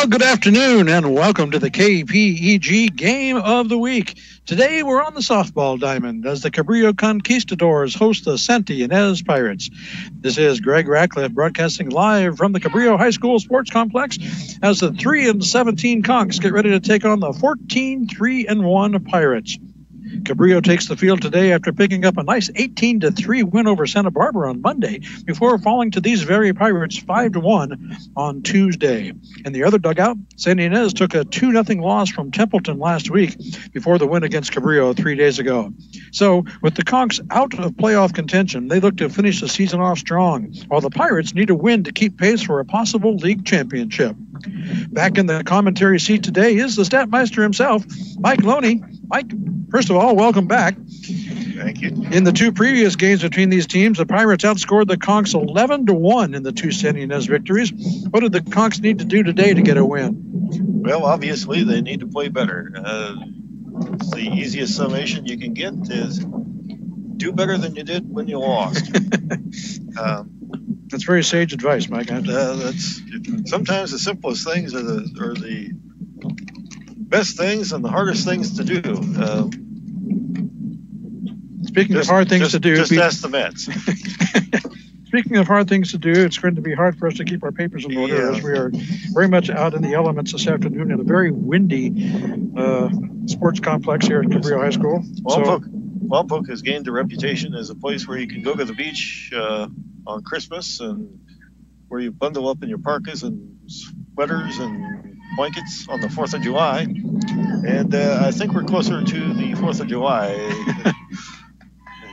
Well, good afternoon and welcome to the KPEG Game of the Week. Today we're on the softball diamond as the Cabrillo Conquistadors host the Santa Ynez Pirates. This is Greg Ratcliffe broadcasting live from the Cabrillo High School Sports Complex as the 3-17 Conks get ready to take on the 14-3-1 Pirates. Cabrillo takes the field today after picking up a nice 18-3 win over Santa Barbara on Monday before falling to these very Pirates 5-1 on Tuesday. In the other dugout, Santa Ynez took a 2-0 loss from Templeton last week before the win against Cabrillo 3 days ago. So, with the Conks out of playoff contention, they look to finish the season off strong, while the Pirates need a win to keep pace for a possible league championship. Back in the commentary seat today is the Statmeister himself, Mike Loney. Mike, first of all, welcome back. Thank you. In the two previous games between these teams, the Pirates outscored the Conks 11-1 in the two Santa Ynez victories. What did the Conks need to do today to get a win? Well, obviously, they need to play better. The easiest summation you can get is do better than you did when you lost. That's very sage advice, Mike. That's sometimes the simplest things are the best things and the hardest things to do. Speaking of hard things to do, just ask the Mets. Speaking of hard things to do, it's going to be hard for us to keep our papers in order as we are very much out in the elements this afternoon in a very windy sports complex here at Cabrillo High School. Lompoc has gained a reputation as a place where you can go to the beach on Christmas and where you bundle up in your parkas and sweaters and blankets on the 4th of July. And I think we're closer to the 4th of July than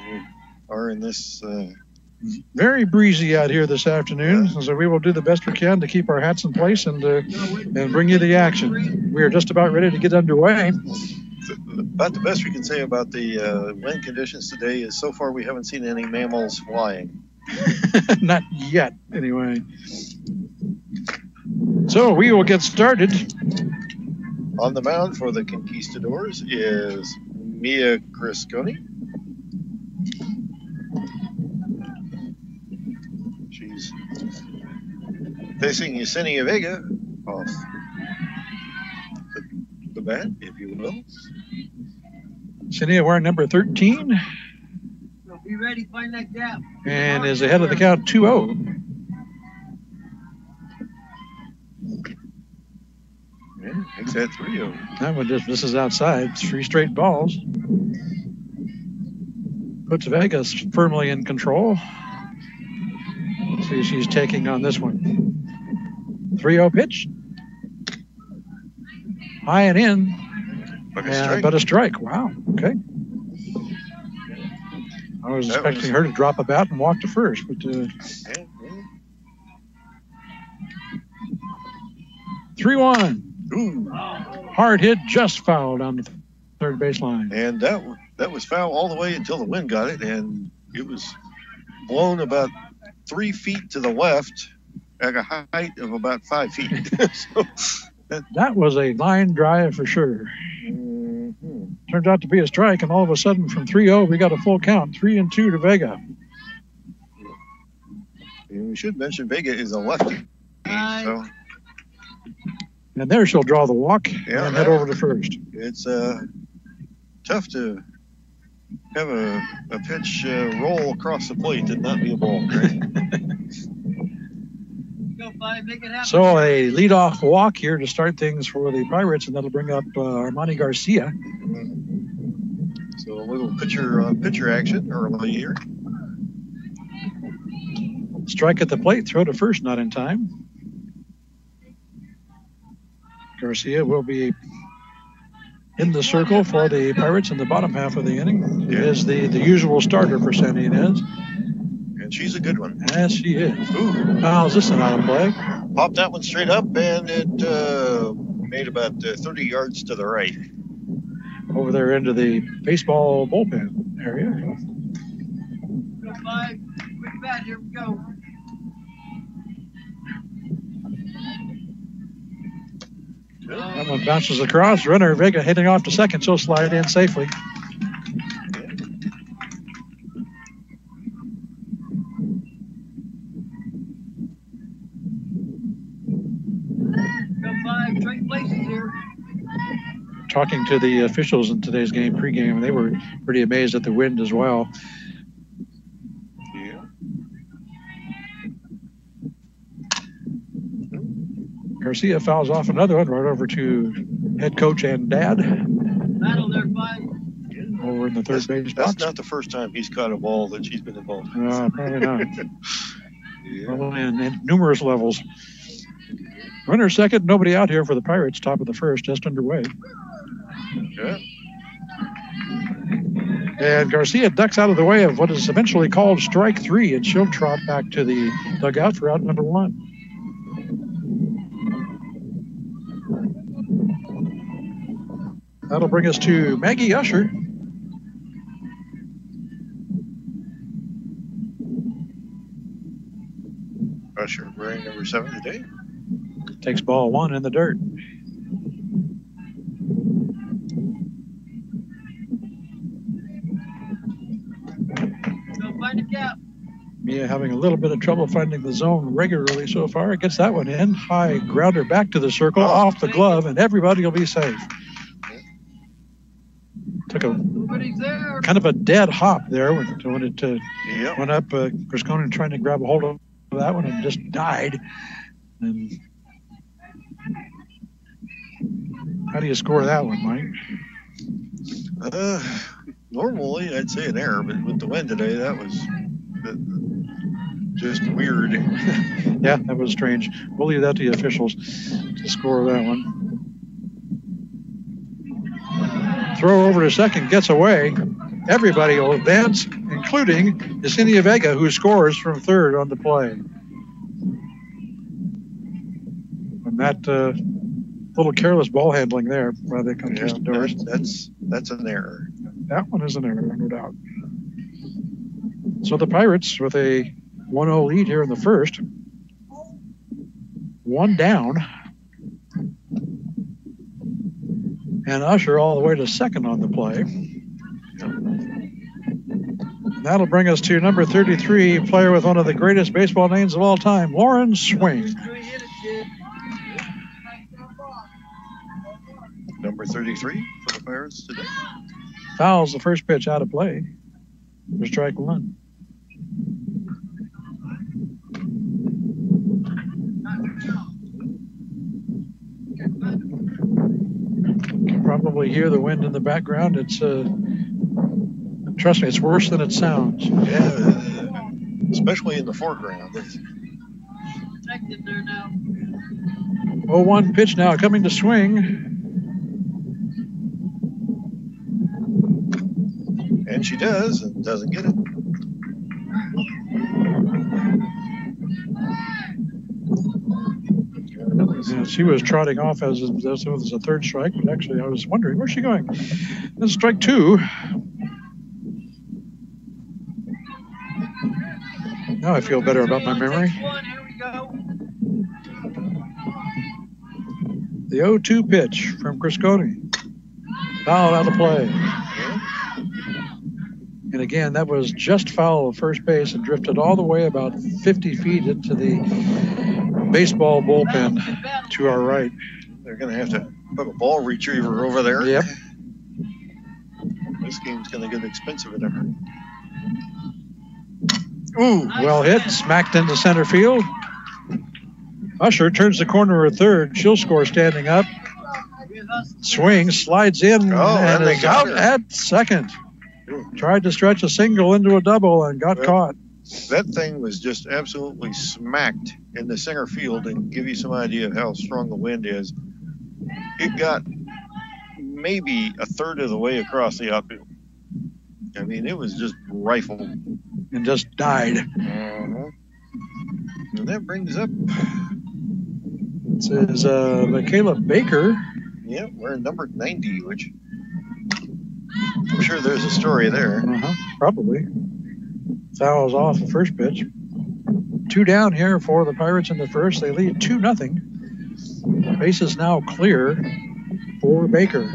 we are in this. Very breezy out here this afternoon, so we will do the best we can to keep our hats in place and bring you the action. We are just about ready to get underway. About the best we can say about the wind conditions today is so far we haven't seen any mammals flying. Not yet, anyway. So we will get started. On the mound for the Conquistadors is Mia Crisconi. She's facing Yesenia Vega off the bat, if you will. Yesenia wearing number 13. Be ready, find that gap. And is ahead of the count 2-0. Yeah, makes that 3-0. That one this is outside. 3 straight balls. Puts Vegas firmly in control. Let's see, she's taking on this one. 3-0 pitch. High and in. But a strike. Wow. Okay. I was expecting her to drop a bat and walk to first, but 3-1. Ooh. Hard hit, just fouled on the third baseline. And that was foul all the way until the wind got it, and it was blown about 3 feet to the left at a height of about 5 feet. So that was a line drive for sure. Mm-hmm. Turns out to be a strike, and all of a sudden from 3-0, we got a full count, 3-2 to Vega. And we should mention Vega is a lefty. So. And there she'll draw the walk and head over to first. It's tough to have a pitch roll across the plate and not be a ball, right? So a leadoff walk here to start things for the Pirates, and that'll bring up Armani Garcia. So a little pitcher action early here. Strike at the plate, throw to first, not in time. Garcia will be in the circle for the Pirates in the bottom half of the inning. It is the usual starter for Santa Ynez. And she's a good one. Yes, she is. Ooh. How's this one out of play? Popped that one straight up, and it made about 30 yards to the right. Over there into the baseball bullpen area. Go 5. Quick bat, here we go. That one bounces across. Runner Vega heading off to second. She'll slide in safely. Trade places here. Talking to the officials in today's game, pregame, they were pretty amazed at the wind as well. Yeah. Garcia fouls off another one right over to head coach and dad. Battle there, 5. Over in the third base box. That's not the first time he's caught a ball that she's been involved in. Probably not. Yeah. Probably in numerous levels. Runner second, nobody out here for the Pirates. Top of the first, just underway. Yeah. And Garcia ducks out of the way of what is eventually called strike 3, and she'll trot back to the dugout for out number 1. That'll bring us to Maggie Usher. Usher wearing number 7 today. Takes ball 1 in the dirt. Go find a cap. Mia having a little bit of trouble finding the zone regularly so far. Gets that one in. High grounder back to the circle, off the glove, and everybody will be safe. Took a kind of a dead hop there when it went up. Grisconen trying to grab a hold of that one and just died. And how do you score that one, Mike? Normally, I'd say an error, but with the wind today, that was just weird. Yeah, that was strange. We'll leave that to the officials to score that one. Throw over to second, gets away. Everybody will advance, including Yesenia Vega, who scores from third on the play. And that little careless ball handling there by the Conquistadors. That's an error. That one is an error, no doubt. So the Pirates with a 1-0 lead here in the first. 1 down. And Usher all the way to second on the play. And that'll bring us to number 33, player with one of the greatest baseball names of all time, Lauren Swing. Number 33 for the Pirates today. Fouls the first pitch out of play for strike 1. You can probably hear the wind in the background. It's trust me, it's worse than it sounds. Yeah, especially in the foreground. Protected there now. 0-1 pitch now coming to Swing. And she does, and doesn't get it. Yeah, she was trotting off as it was a third strike, but actually I was wondering, where's she going? This is strike 2. Now I feel better about my memory. Here we go. The 0-2 pitch from Grisconen. Foul out of play. And again, that was just foul of first base and drifted all the way about 50 feet into the baseball bullpen to our right. They're going to have to put a ball retriever over there. Yep. This game's going to get expensive in a hurry. Ooh, well hit, smacked into center field. Usher turns the corner of third. She'll score standing up. Swing, slides in, and is out at second. Tried to stretch a single into a double and got caught. That thing was just absolutely smacked in the center field, and give you some idea of how strong the wind is. It got maybe a third of the way across the outfield. I mean, it was just rifled. And just died. And that brings up... It says Michaela Baker. Yeah, wearing number 90, which... I'm sure there's a story there. Probably. Fouls off the first pitch. 2 down here for the Pirates in the first. They lead 2-0. Base is now clear for Baker.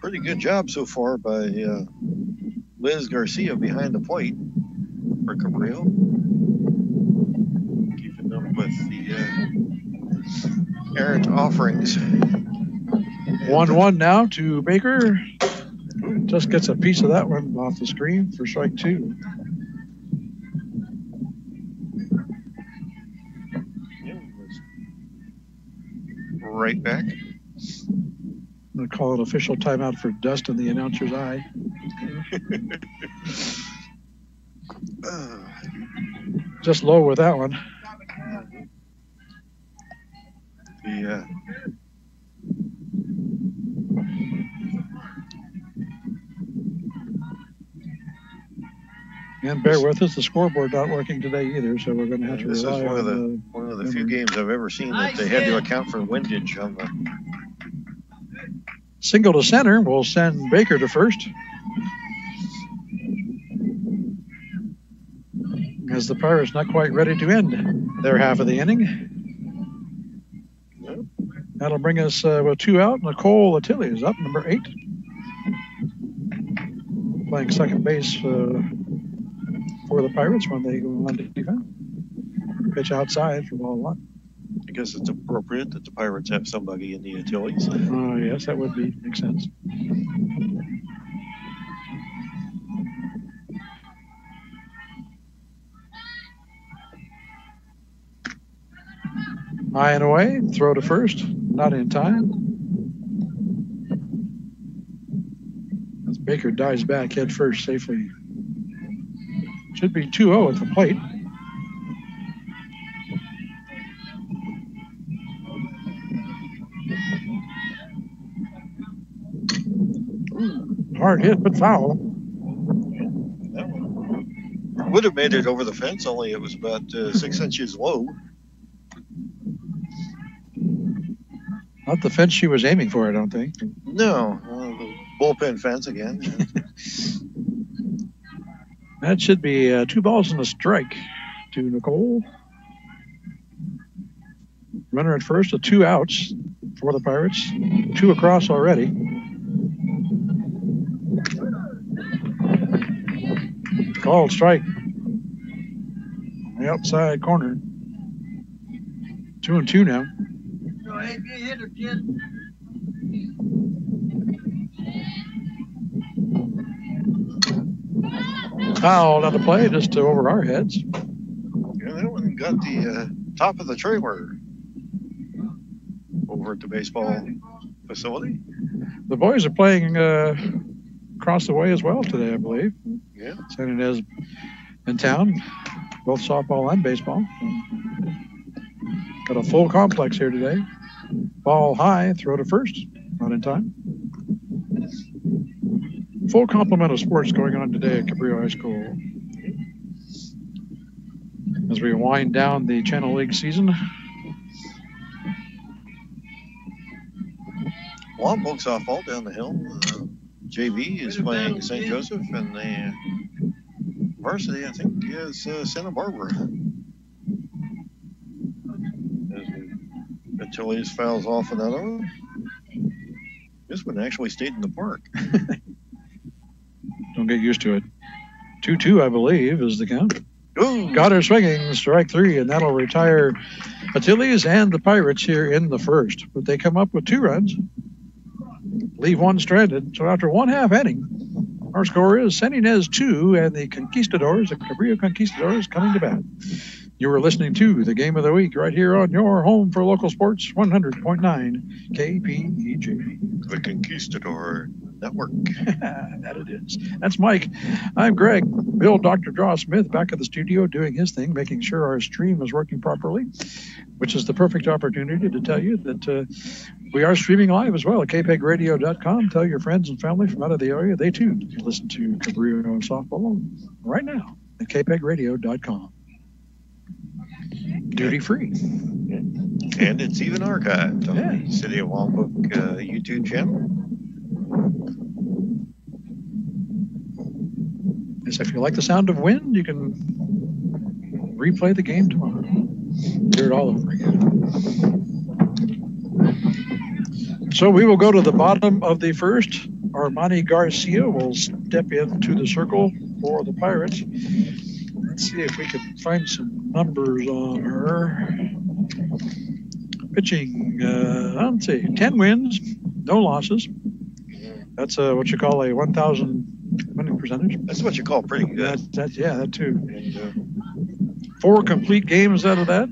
Pretty good job so far by Liz Garcia behind the plate for Cabrillo. Keeping them with the errant offerings. 1-1 now to Baker. Just gets a piece of that one off the screen for strike 2. Right back. They call an official timeout for dust in the announcer's eye. Just low with that one. Yeah. And bear with us, the scoreboard not working today either, so we're going to have to This is rely one of the few games I've ever seen that they had to account for windage on the. Single to center will send Baker to first. As the Pirates not quite ready to end their half of the inning. That'll bring us with 2 out. Nicole Attili is up, number 8. Playing second base for the Pirates when they go on to defense. Pitch outside for ball 1. I guess it's appropriate that the Pirates have somebody in the Attilis. Oh, yes, that would make sense. High and away, throw to first, not in time. As Baker dives back head first safely. Should be 2-0 at the plate. Hard hit, but foul. That one would have made it over the fence, only it was about 6 inches low. Not the fence she was aiming for, I don't think. No, the bullpen fence again. That should be 2 balls and a strike to Nicole. Runner at first, 2 outs for the Pirates. 2 across already. Called strike. The outside corner. 2-2 now. Go ahead, get a hitter, kid. Foul on the play, just over our heads. Yeah, that one got the top of the trailer over at the baseball facility. The boys are playing across the way as well today, I believe. Yeah. San Ynez in town, both softball and baseball. Got a full complex here today. Ball high, throw to first, not in time. Full complement of sports going on today at Cabrillo High School. As we wind down the Channel League season. Lompoc softball down the hill. JV is playing St. Joseph, and the varsity, I think, is Santa Barbara. Attili's fouls off another one. This one actually stayed in the park. Don't get used to it. 2-2, I believe, is the count. Ooh. Got her swinging, strike 3, and that'll retire Attili's and the Pirates here in the first. But they come up with 2 runs, leave 1 stranded. So after 1/2 inning, our score is San Ynez 2 and the Conquistadors, the Cabrillo Conquistadors, coming to bat. You were listening to the Game of the Week right here on your home for local sports, 100.9 KPEG. The Conquistador Network. That it is. That's Mike. I'm Greg. Bill, Dr. Draw Smith, back at the studio doing his thing, making sure our stream is working properly, which is the perfect opportunity to tell you that we are streaming live as well at kpegradio.com. Tell your friends and family from out of the area. They, too, can listen to Cabrillo softball right now at kpegradio.com. Duty free. And it's even archived on the City of Lompoc YouTube channel. Yes, if you like the sound of wind, you can replay the game tomorrow. Hear it all over again. So we will go to the bottom of the first. Our Armani Garcia will step into the circle for the Pirates. Let's see if we can find some numbers on her. Pitching, let's see, 10 wins, no losses. That's what you call a 1,000 winning percentage. That's what you call pretty good. Yeah, that too. And, 4 complete games out of that.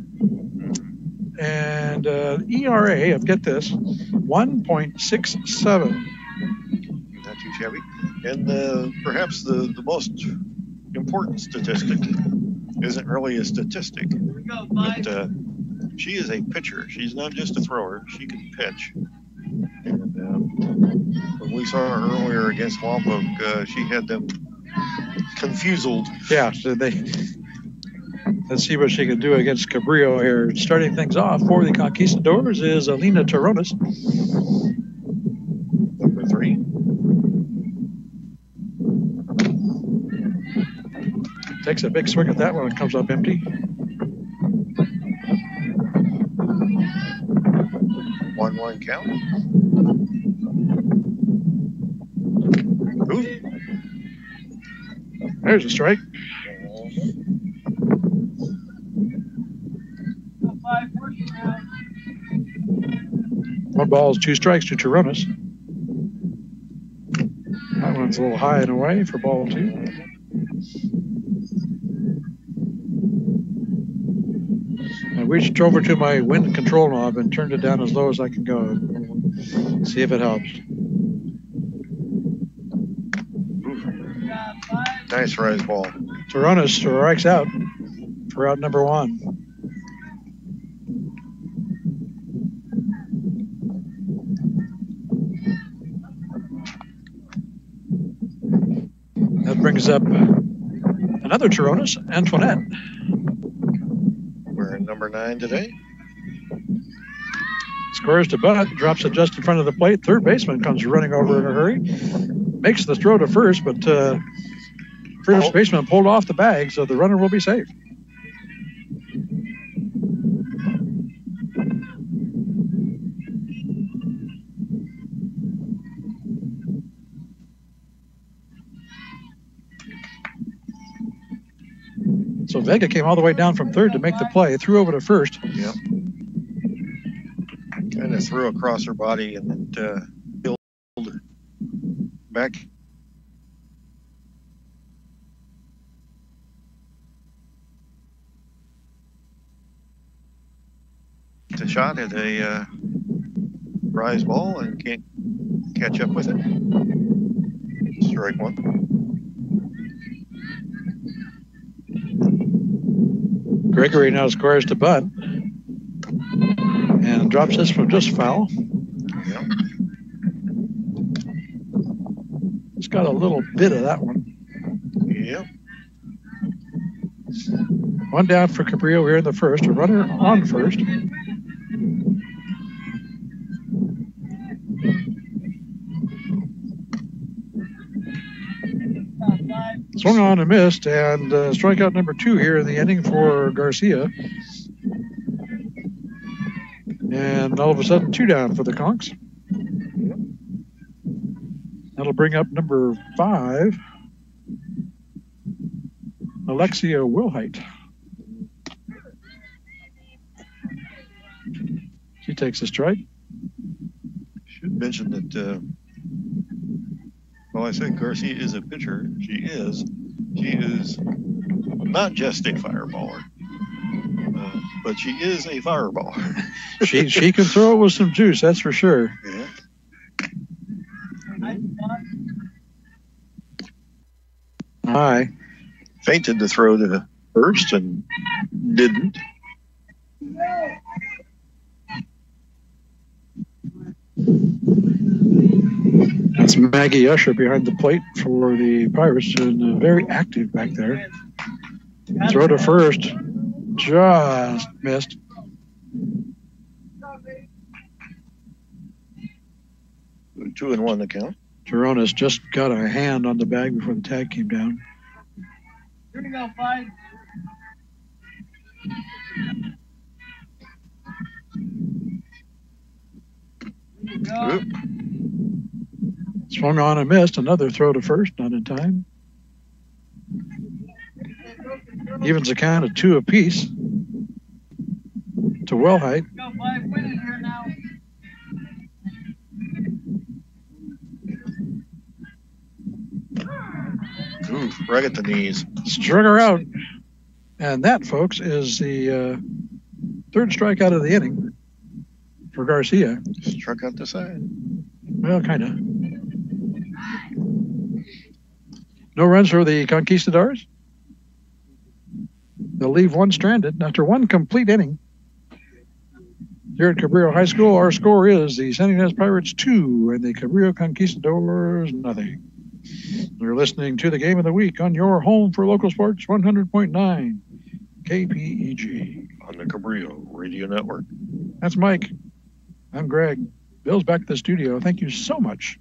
And ERA, get this, 1.67. Not too shabby. And perhaps the most important statistic isn't really a statistic, but she is a pitcher. She's not just a thrower. She can pitch. And when we saw her earlier against Lompoc, she had them confused. Yeah, so let's see what she can do against Cabrillo here. Starting things off for the Conquistadors is Alina Taronis. Number 3. Takes a big swing at that one and comes up empty. 1-1 count. Ooh. There's a strike. One ball is 2 strikes to Taronis. That one's a little high and away for ball 2. I reached over to my wind control knob and turned it down as low as I can go. See if it helps. Nice rise ball. Taronis strikes out for out number 1. That brings up another Taronis, Antoinette. We're in number 9 today. Scores to bunt, drops it just in front of the plate. Third baseman comes running over in a hurry. Makes the throw to first, but first baseman pulled off the bag, so the runner will be safe. So Vega came all the way down from third to make the play, threw over to first. Yep. Kind of threw across her body and it killed back. The shot at a rise ball and can't catch up with it. Strike 1. Gregory now scores to bunt and drops this from just foul. Yep. It's got a little bit of that one. Yep. One down for Cabrillo here in the first. A runner on first. Swung on and missed, and strikeout number 2 here in the inning for Garcia. And all of a sudden, 2 down for the Conks. That'll bring up number 5, Alexia Wilhite. She takes a strike. Should mention that, well, I said Garcia is a pitcher. She is not just a fireballer, but she is a fireballer. she can throw it with some juice, that's for sure. Yeah. High. Feinted to throw to first and didn't. That's Maggie Usher behind the plate for the Pirates, and very active back there. Throw to first, just missed. Two and 1 the count. Taronis just got a hand on the bag before the tag came down. Here we go, 5. Here we go. Oop. Swung on and missed. Another throw to first, not in time. Evens the count of 2 apiece to Wellhite. Go 5 winners here now. Ooh, right at the knees. Struck her out. And that, folks, is the third strikeout of the inning for Garcia. Struck out the side. Well, kind of. No runs for the Conquistadors. They'll leave one stranded after one complete inning. Here at Cabrillo High School, our score is the San Ynez Pirates 2 and the Cabrillo Conquistadors nothing. You're listening to the Game of the Week on your home for local sports, 100.9 KPEG. On the Cabrillo Radio Network. That's Mike. I'm Greg. Bill's back to the studio. Thank you so much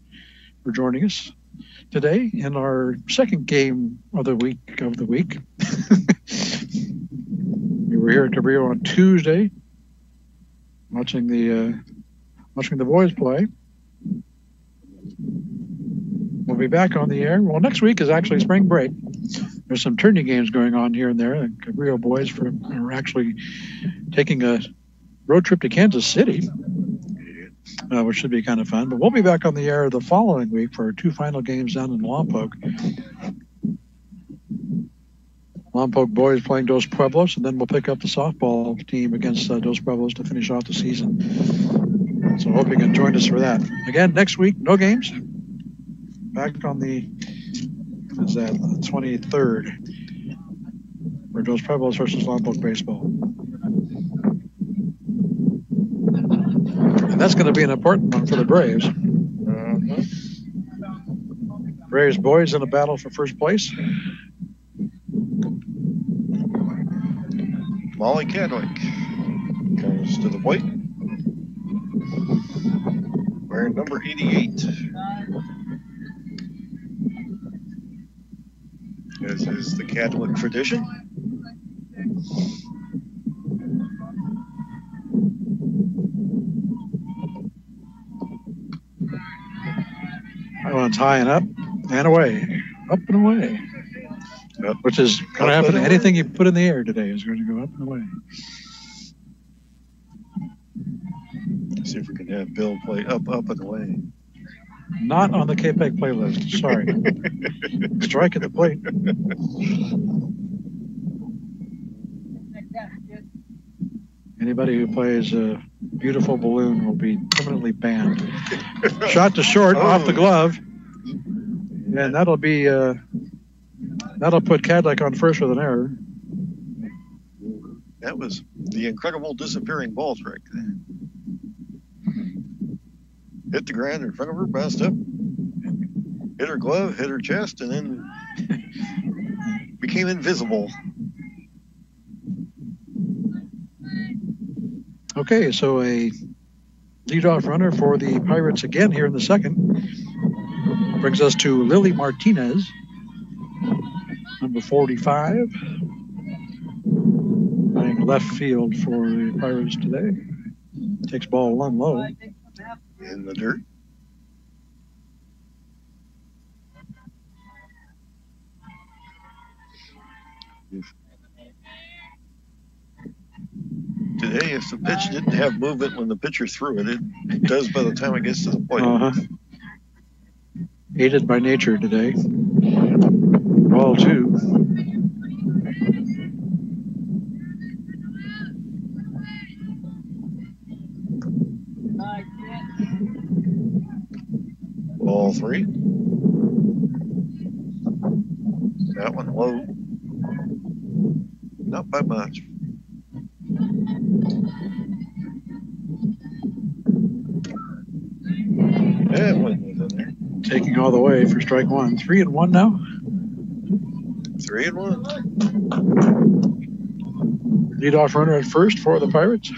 for joining us today in our second game of the week. We were here at Cabrillo on Tuesday, watching the boys play. We'll be back on the air. Well, next week is actually spring break. There's some tourney games going on here and there. The Cabrillo boys are actually taking a road trip to Kansas City, which should be kind of fun. But we'll be back on the air the following week for our 2 final games down in Lompoc. Lompoc boys playing Dos Pueblos, and then we'll pick up the softball team against Dos Pueblos to finish off the season. So I hope you can join us for that. Again, next week, no games. Back on the 23rd for Dos Pueblos versus Lompoc baseball. And that's going to be an important one for the Braves. Braves boys in a battle for first place. Molly Cadwick comes to the plate. Wearing number 88. As is the Cadwick tradition. That one's high and up and away. Up and away. Yep. Which is going to happen. Anything you put in the air today is going to go up and away. Let's see if we can have Bill play up and away. Not on the KPEG playlist. Sorry. Strike at the plate. Anybody who plays a beautiful balloon will be permanently banned. Shot to short off the glove. And that'll be that'll put Cadlick on first with an error. That was the incredible disappearing ball trick. Hit the ground in front of her, bounced up, hit her glove, hit her chest, and then became invisible. Okay, so a leadoff runner for the Pirates again here in the second. Brings us to Lily Martinez, number 45. Playing left field for the Pirates today. Takes ball 1 low. In the dirt. Today, if the pitch didn't have movement when the pitcher threw it, it does by the time it gets to the plate. Aided by nature today. Ball 2. Ball 3. That one low. Not by much. That one was in there. Taking all the way for strike 1. 3-1 now. 3-1. Leadoff runner at first for the Pirates.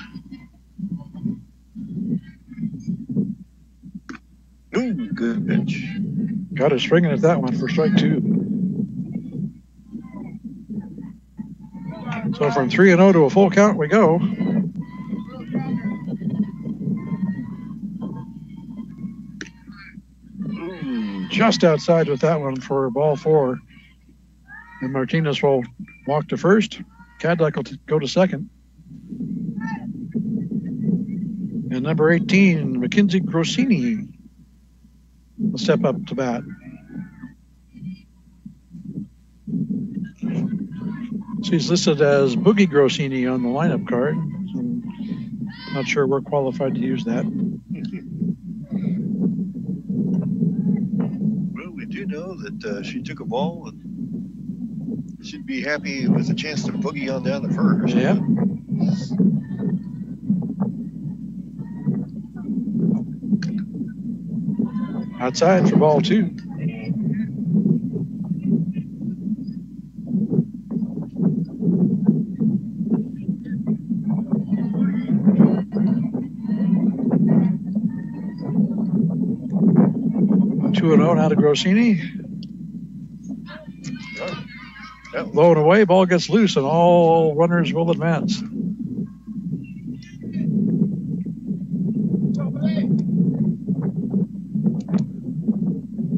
Ooh, good pitch. Got her swinging at that one for strike 2. So from 3-0 to a full count we go. Ooh, just outside with that one for ball 4. And Martinez will walk to first. Cadillac will go to second. And number 18, Mackenzie Grossini, will step up to bat. She's listed as Boogie Grossini on the lineup card. So not sure we're qualified to use that. Well, we do know that she took a ball and should be happy with a chance to boogie on down to first. Yeah. Outside for ball 2. Two and 0 now to Grossini. Low and away, ball gets loose, and all runners will advance.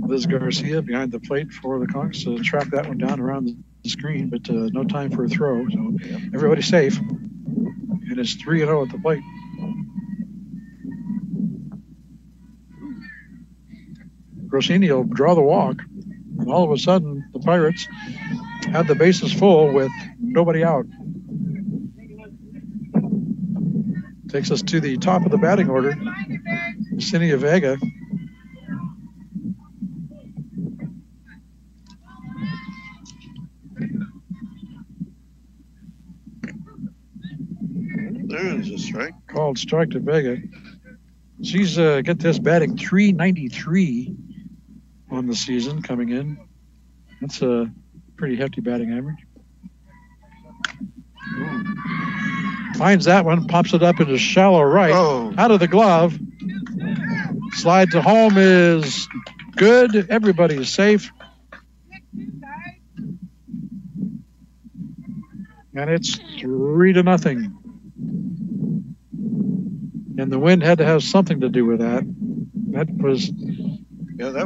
Liz Garcia behind the plate for the Conks to track that one down around the screen, but no time for a throw, so everybody's safe. And it's 3-0 at the plate. Grossini will draw the walk, and all of a sudden the Pirates had the bases full with nobody out. Takes us to the top of the batting order. Yesenia Vega. There's a strike. Called strike to Vega. She's, get this, batting .393 on the season coming in. That's a pretty hefty batting average. Finds that one, pops it up into shallow right. Oh. Out of the glove. Slide to home is good. Everybody is safe. And it's 3-0. And the wind had to have something to do with that. That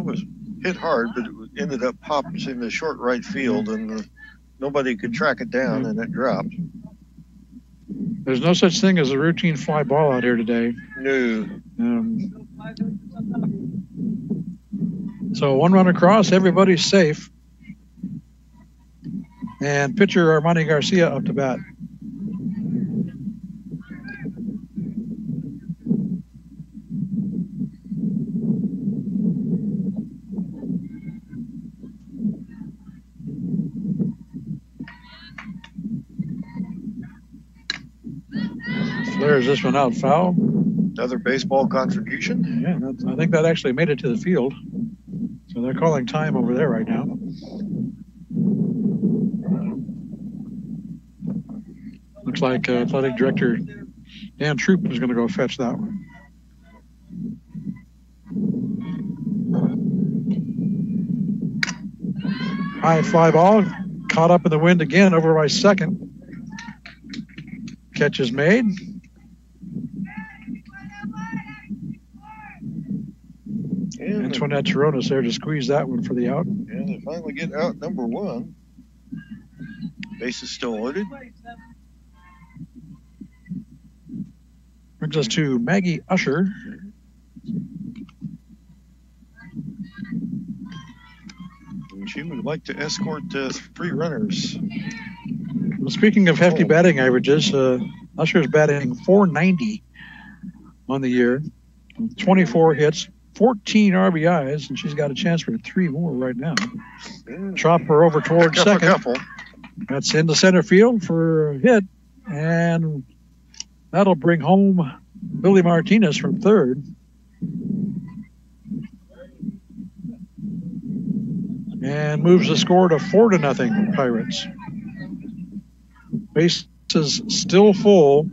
was hit hard, but it ended up popping in the short right field, and nobody could track it down, and it dropped. There's no such thing as a routine fly ball out here today. No. So one run across, everybody's safe. And pitcher Armani Garcia up to bat. Flares this one out foul. Another baseball contribution. Yeah, I think that actually made it to the field. So they're calling time over there right now. Looks like athletic director Dan Troop is going to go fetch that one. High fly ball, caught up in the wind again over by second. Catch is made. Antoinette Chironis there to squeeze that one for the out. And they finally get out number 1. Base is still loaded. Brings us to Maggie Usher. And she would like to escort 3 runners. Well, speaking of hefty batting averages, Usher's batting .490 on the year, 24 hits, 14 RBIs, and she's got a chance for 3 more right now. Chop her over towards second. That's in the center field for a hit, and that'll bring home Billy Martinez from third. And moves the score to 4-0 Pirates. Bases still full.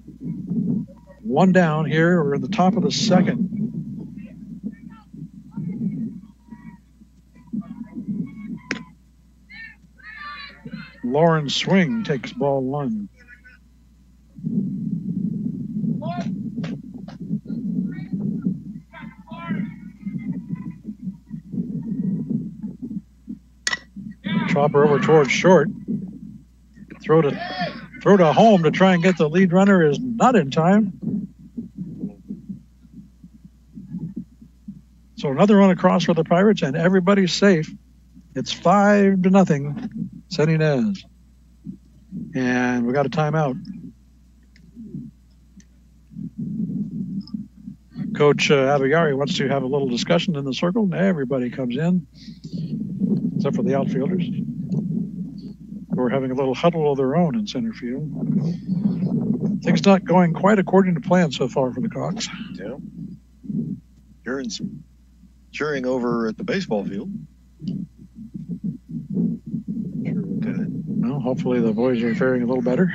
1 down here. We're at the top of the second. Lauren Swing takes ball 1. Chopper over towards short. Throw to home to try and get the lead runner is not in time. So another run across for the Pirates, and everybody's safe. It's 5-0, San Ynez. And we got a timeout. Coach Avigari wants to have a little discussion in the circle. Everybody comes in, except for the outfielders. We're having a little huddle of their own in center field. Things not going quite according to plan so far for the Cox. Yeah. Hearing some cheering over at the baseball field. Okay. Well, hopefully the boys are faring a little better.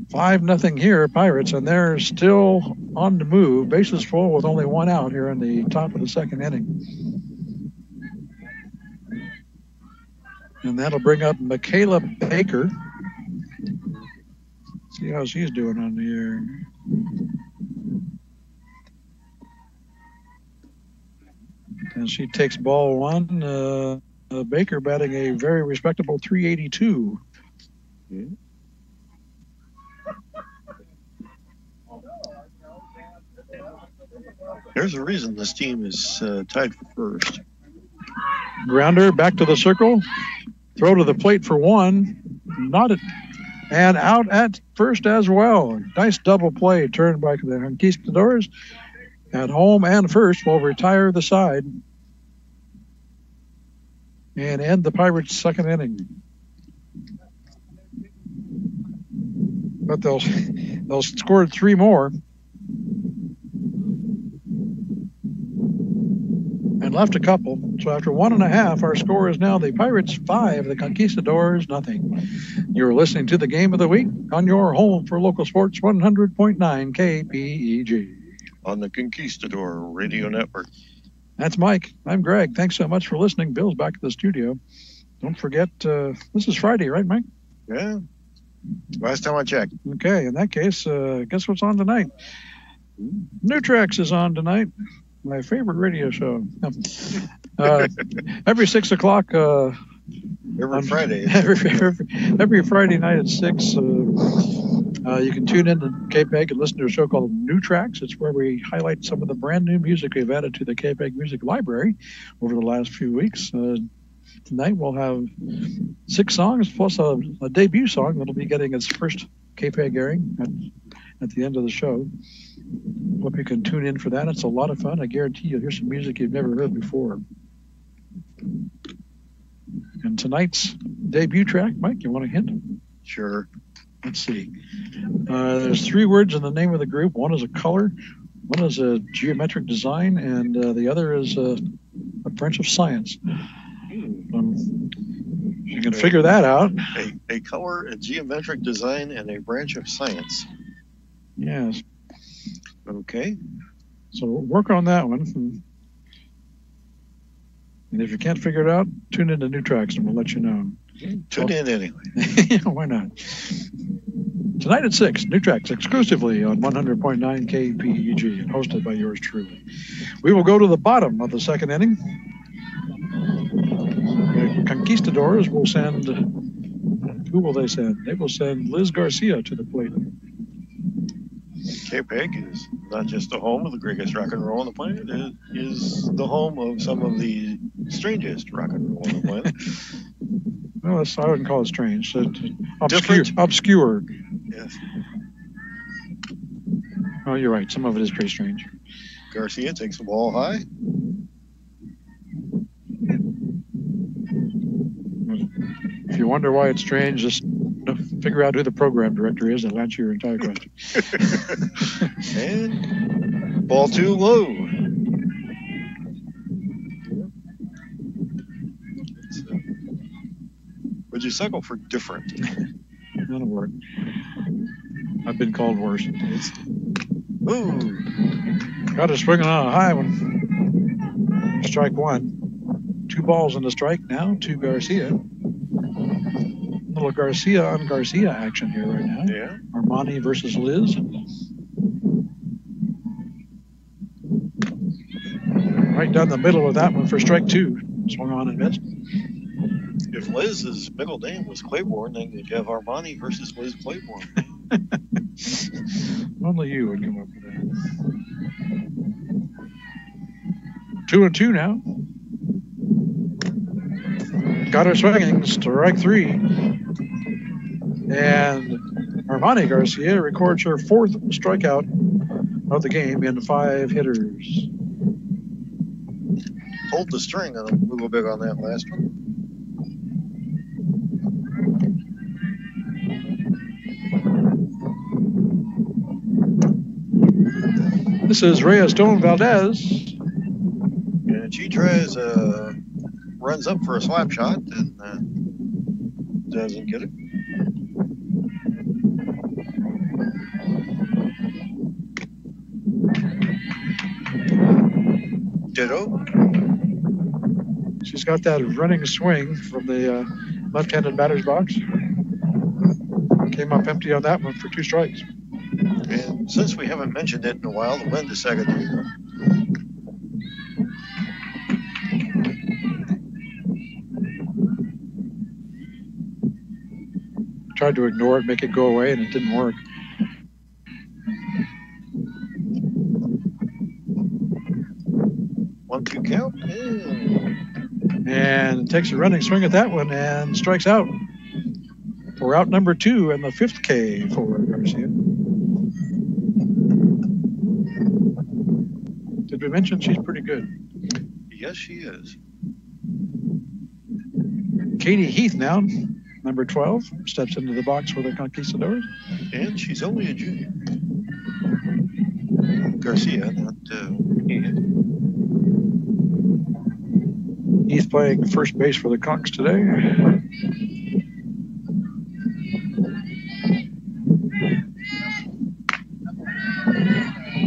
5-0 here, Pirates, and they're still on the move. Bases full with only one out here in the top of the second inning. And that'll bring up Michaela Baker. See how she's doing on the air. And she takes ball one. Baker batting a very respectable .382. Yeah. There's a reason this team is tied for first. Grounder back to the circle. Throw to the plate for one. Not it. And out at first as well. Nice double play turned by the Conquistadors. At home and first will retire the side and end the Pirates' second inning. But they'll score three more. And left a couple. So after 1.5, our score is now the Pirates 5, the Conquistadors nothing. You're listening to the Game of the Week on your home for local sports 100.9 KPEG. On the Conquistador Radio Network. That's Mike. I'm Greg. Thanks so much for listening. Bill's back at the studio. Don't forget, this is Friday, right, Mike? Yeah. Last time I checked. Okay. In that case, guess what's on tonight? Nutrex is on tonight. My favorite radio show. Every 6 o'clock. Every Friday. Every Friday night at 6. You can tune in to KPEG and listen to a show called New Tracks. It's where we highlight some of the brand new music we've added to the KPEG Music Library over the last few weeks. Tonight we'll have 6 songs plus a debut song that'll be getting its first KPEG airing at the end of the show. Hope you can tune in for that. It's a lot of fun. I guarantee you'll hear some music you've never heard before. And tonight's debut track, Mike, you want a hint? Sure. Let's see. There's 3 words in the name of the group. One is a color, one is a geometric design, and the other is a branch of science. You can figure that out. A color, a geometric design, and a branch of science. Yes. Okay. So work on that one. And if you can't figure it out, tune into New Tracks and we'll let you know. Tune in anyway. Why not? Tonight at 6, New Tracks exclusively on 100.9 KPEG and hosted by yours truly. We will go to the bottom of the second inning. The Conquistadors will send, who will they send? They will send Liz Garcia to the plate. KPEG is not just the home of the greatest rock and roll on the planet, it is the home of some of the strangest rock and roll on the planet. Well, I wouldn't call it strange. Obscure. Yes. Oh, you're right. Some of it is pretty strange. Garcia takes the ball high. If you wonder why it's strange, just figure out who the program director is and answer your entire question. And ball too low. Would you cycle for different? That'll work. I've been called worse. Ooh. Got to swing on a high one. Strike 1. 2 balls in the strike now to Garcia. Little Garcia on Garcia action here right now. Yeah. Armani versus Liz. Right down the middle of that one for strike 2. swung on and missed. If Liz's middle name was Claiborne, then you'd have Armani versus Liz Claiborne. Only you would come up with that. 2-2 now. Got her swinging, strike 3. And Armani Garcia records her 4th strikeout of the game in 5 hitters. Hold the string a little bit on that last one. This is Rhea Stone Valdez. And she tries, runs up for a slap shot and doesn't get it. Ditto. She's got that running swing from the left-handed batter's box. Came up empty on that one for 2 strikes. And since we haven't mentioned it in a while, the wind is secondary. Tried to ignore it, make it go away, and it didn't work. One-two count. And takes a running swing at that one and strikes out. For out number 2 and the 5th K for Garcia. Did we mention she's pretty good? Yes, she is. Katie Heath now, number 12, steps into the box for the Conquistadors. And she's only a junior. Garcia, not Heath. Heath playing first base for the Conks today.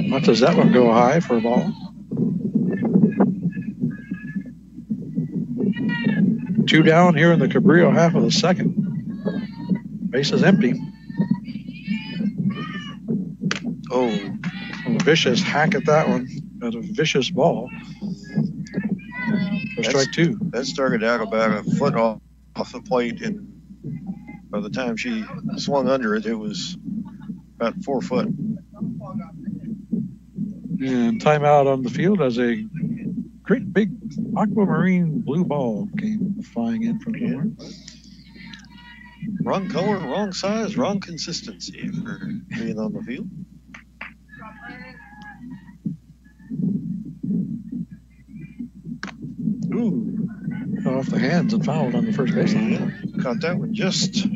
Not does that one go high for a ball. 2 down here in the Cabrillo half of the second. Base is empty. Oh, a vicious hack at that one. That's a vicious ball. For strike 2. That started out about a foot off the plate, and by the time she swung under it, it was about 4 foot. And timeout on the field as a great big aquamarine blue ball came flying in from somewhere. Wrong color, wrong size, wrong consistency for being on the field. Ooh, off the hands and fouled on the first baseline. Yeah, caught that one just.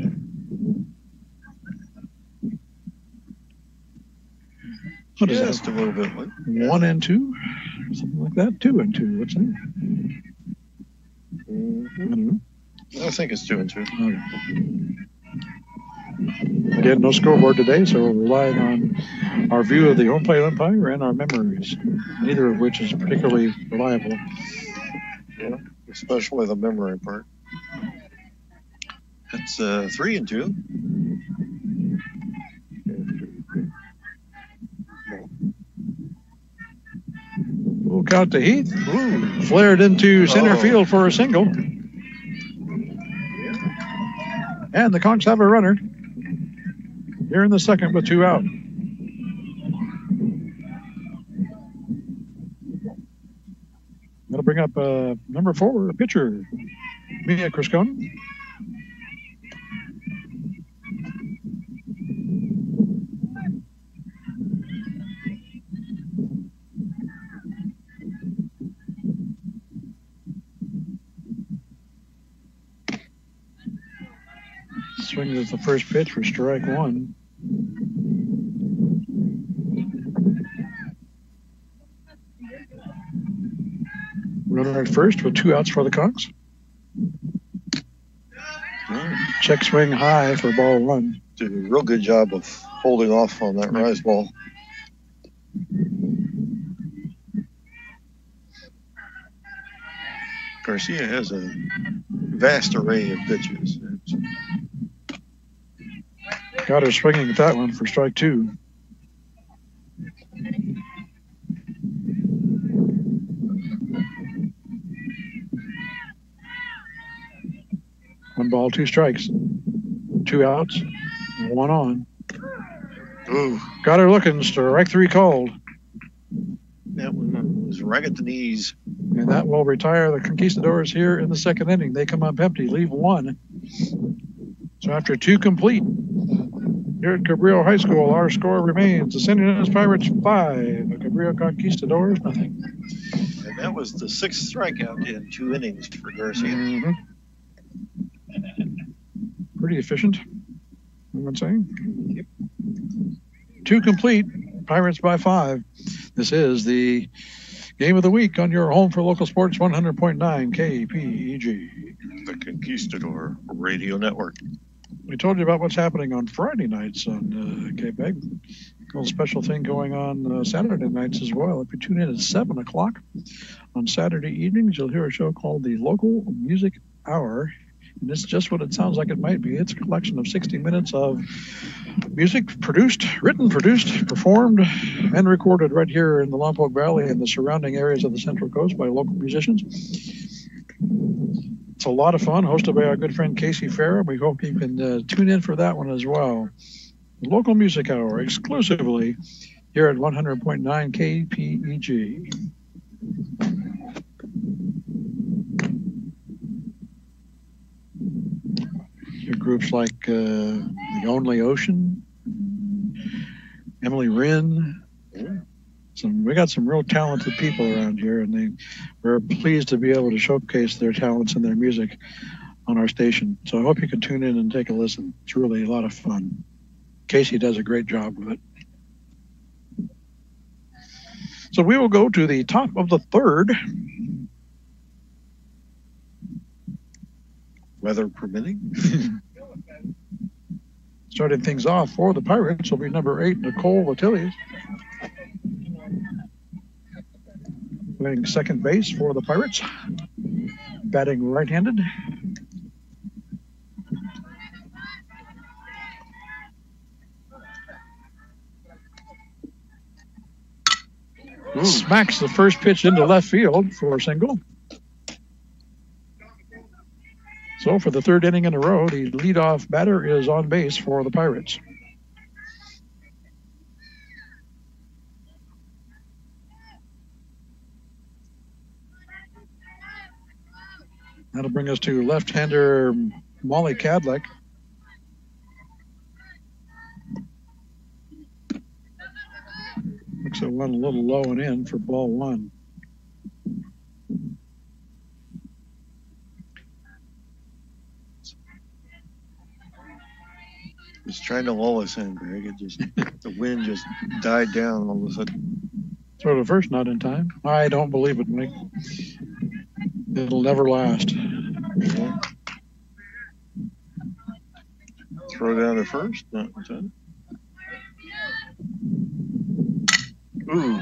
What is just that? A little bit. 1 and 2, something like that. 2 and 2. What's that? Mm-hmm. I think it's 2 and 2. Okay. Again, no scoreboard today, so we're relying on our view of the home plate umpire and our memories, neither of which is particularly reliable. Yeah, especially the memory part. It's 3 and 2. Full count to Heath. Ooh, flared into center field for a single. And the Conks have a runner here in the second with 2 out. That'll bring up number 4, the pitcher, Mia Criscone. Swings at the first pitch for strike 1. Runner at first with 2 outs for the Conks. Check swing high for ball 1. Did a real good job of holding off on that rise ball. Garcia has a vast array of pitches. Got her swinging at that one for strike 2. 1 ball, 2 strikes. 2 outs, 1 on. Ooh. Got her looking. Strike 3 called. That one was right at the knees. And that will retire the Conquistadors here in the 2nd inning. They come up empty, leave 1. So after 2 complete, here at Cabrillo High School, our score remains the St. Inez Pirates 5, the Cabrillo Conquistadors nothing. And that was the 6th strikeout in 2 innings for Garcia. Mm-hmm. Pretty efficient, I would say. Yep. 2 complete, Pirates by 5. This is the game of the week on your home for local sports 100.9 KPEG. The Conquistador Radio Network. We told you about what's happening on Friday nights on KPEG. A little special thing going on Saturday nights as well. If you tune in at 7 o'clock on Saturday evenings, you'll hear a show called the Local Music Hour. And it's just what it sounds like it might be. It's a collection of 60 minutes of music written, produced, performed, and recorded right here in the Lompoc Valley and the surrounding areas of the Central Coast by local musicians. It's a lot of fun, hosted by our good friend Casey Farah. We hope you can tune in for that one as well. The Local Music Hour, exclusively here at 100.9 KPEG. Groups like The Only Ocean, Emily Wren. We got some real talented people around here, and we're pleased to be able to showcase their talents and their music on our station. So I hope you can tune in and take a listen. It's really a lot of fun. Casey does a great job with it. So we will go to the top of the 3rd. Weather permitting. Starting things off for the Pirates will be number 8, Nicole Latilius. Playing second base for the Pirates. Batting right-handed. Ooh. Smacks the first pitch into left field for a single. So for the 3rd inning in a row, the leadoff batter is on base for the Pirates. That'll bring us to left-hander Molly Cadleck. Looks at one a little low and in for ball 1. It's trying to lull us in, Greg. The wind just died down all of a sudden. Throw to first, not in time. I don't believe it, Mike. It'll never last. Yeah. Throw down to first, not in time. Ooh.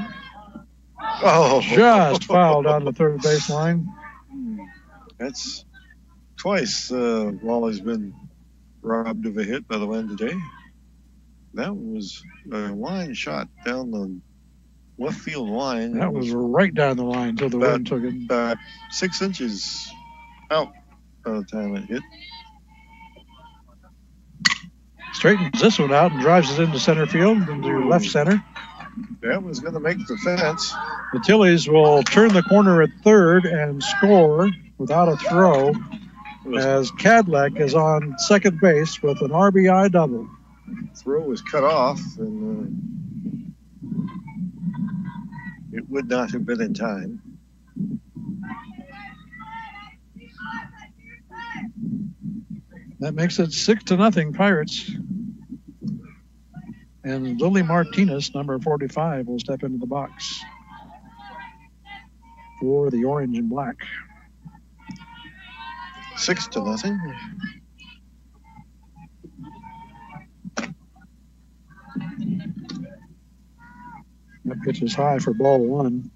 Oh. Just fouled on the 3rd baseline. That's twice Wally's been robbed of a hit by the wind today. That was a line shot down the left field line. That was right down the line until the wind took it. About 6 inches out by the time it hit. Straightens this one out and drives it into center field, into left center. That was going to make the fence. The Tillies will turn the corner at 3rd and score without a throw, as Cadleck is on second base with an RBI double. Throw was cut off, and it would not have been in time. That makes it 6-0 Pirates. And Lily Martinez, number 45, will step into the box for the orange and black. 6-0. That pitch is high for ball 1.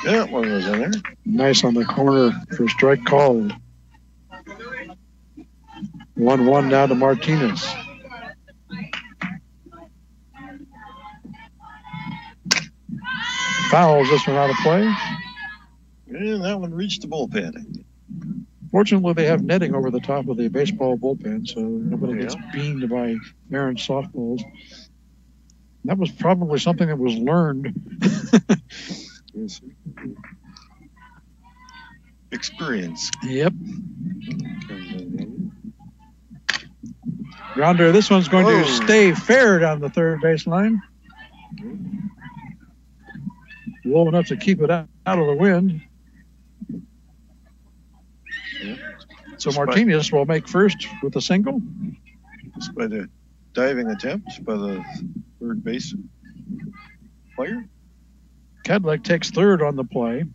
That one was in there. Nice on the corner for strike called. 1-1 now to Martinez. fouls this one out of play. And that one reached the bullpen. Fortunately, they have netting over the top of the baseball bullpen, so nobody gets beamed by errant softballs. That was probably something that was learned. Yes. Experience. Yep. Grounder, this one's going to stay fair down the third baseline. Low enough to keep it out of the wind. Yeah. So Martinez will make first with a single. Despite a diving attempt by the third base player. Cadillac takes third on the play.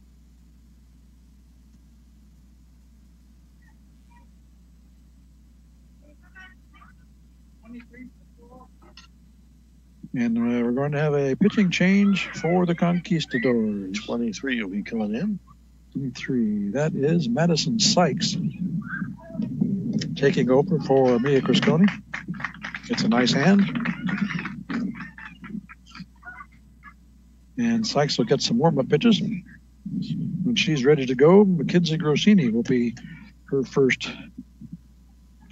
And we're going to have a pitching change for the Conquistadors. 23 will be coming in. 23. That is Madison Sykes taking over for Mia Crisconi. It's a nice hand. And Sykes will get some warm-up pitches. When she's ready to go, Mackenzie Grossini will be her first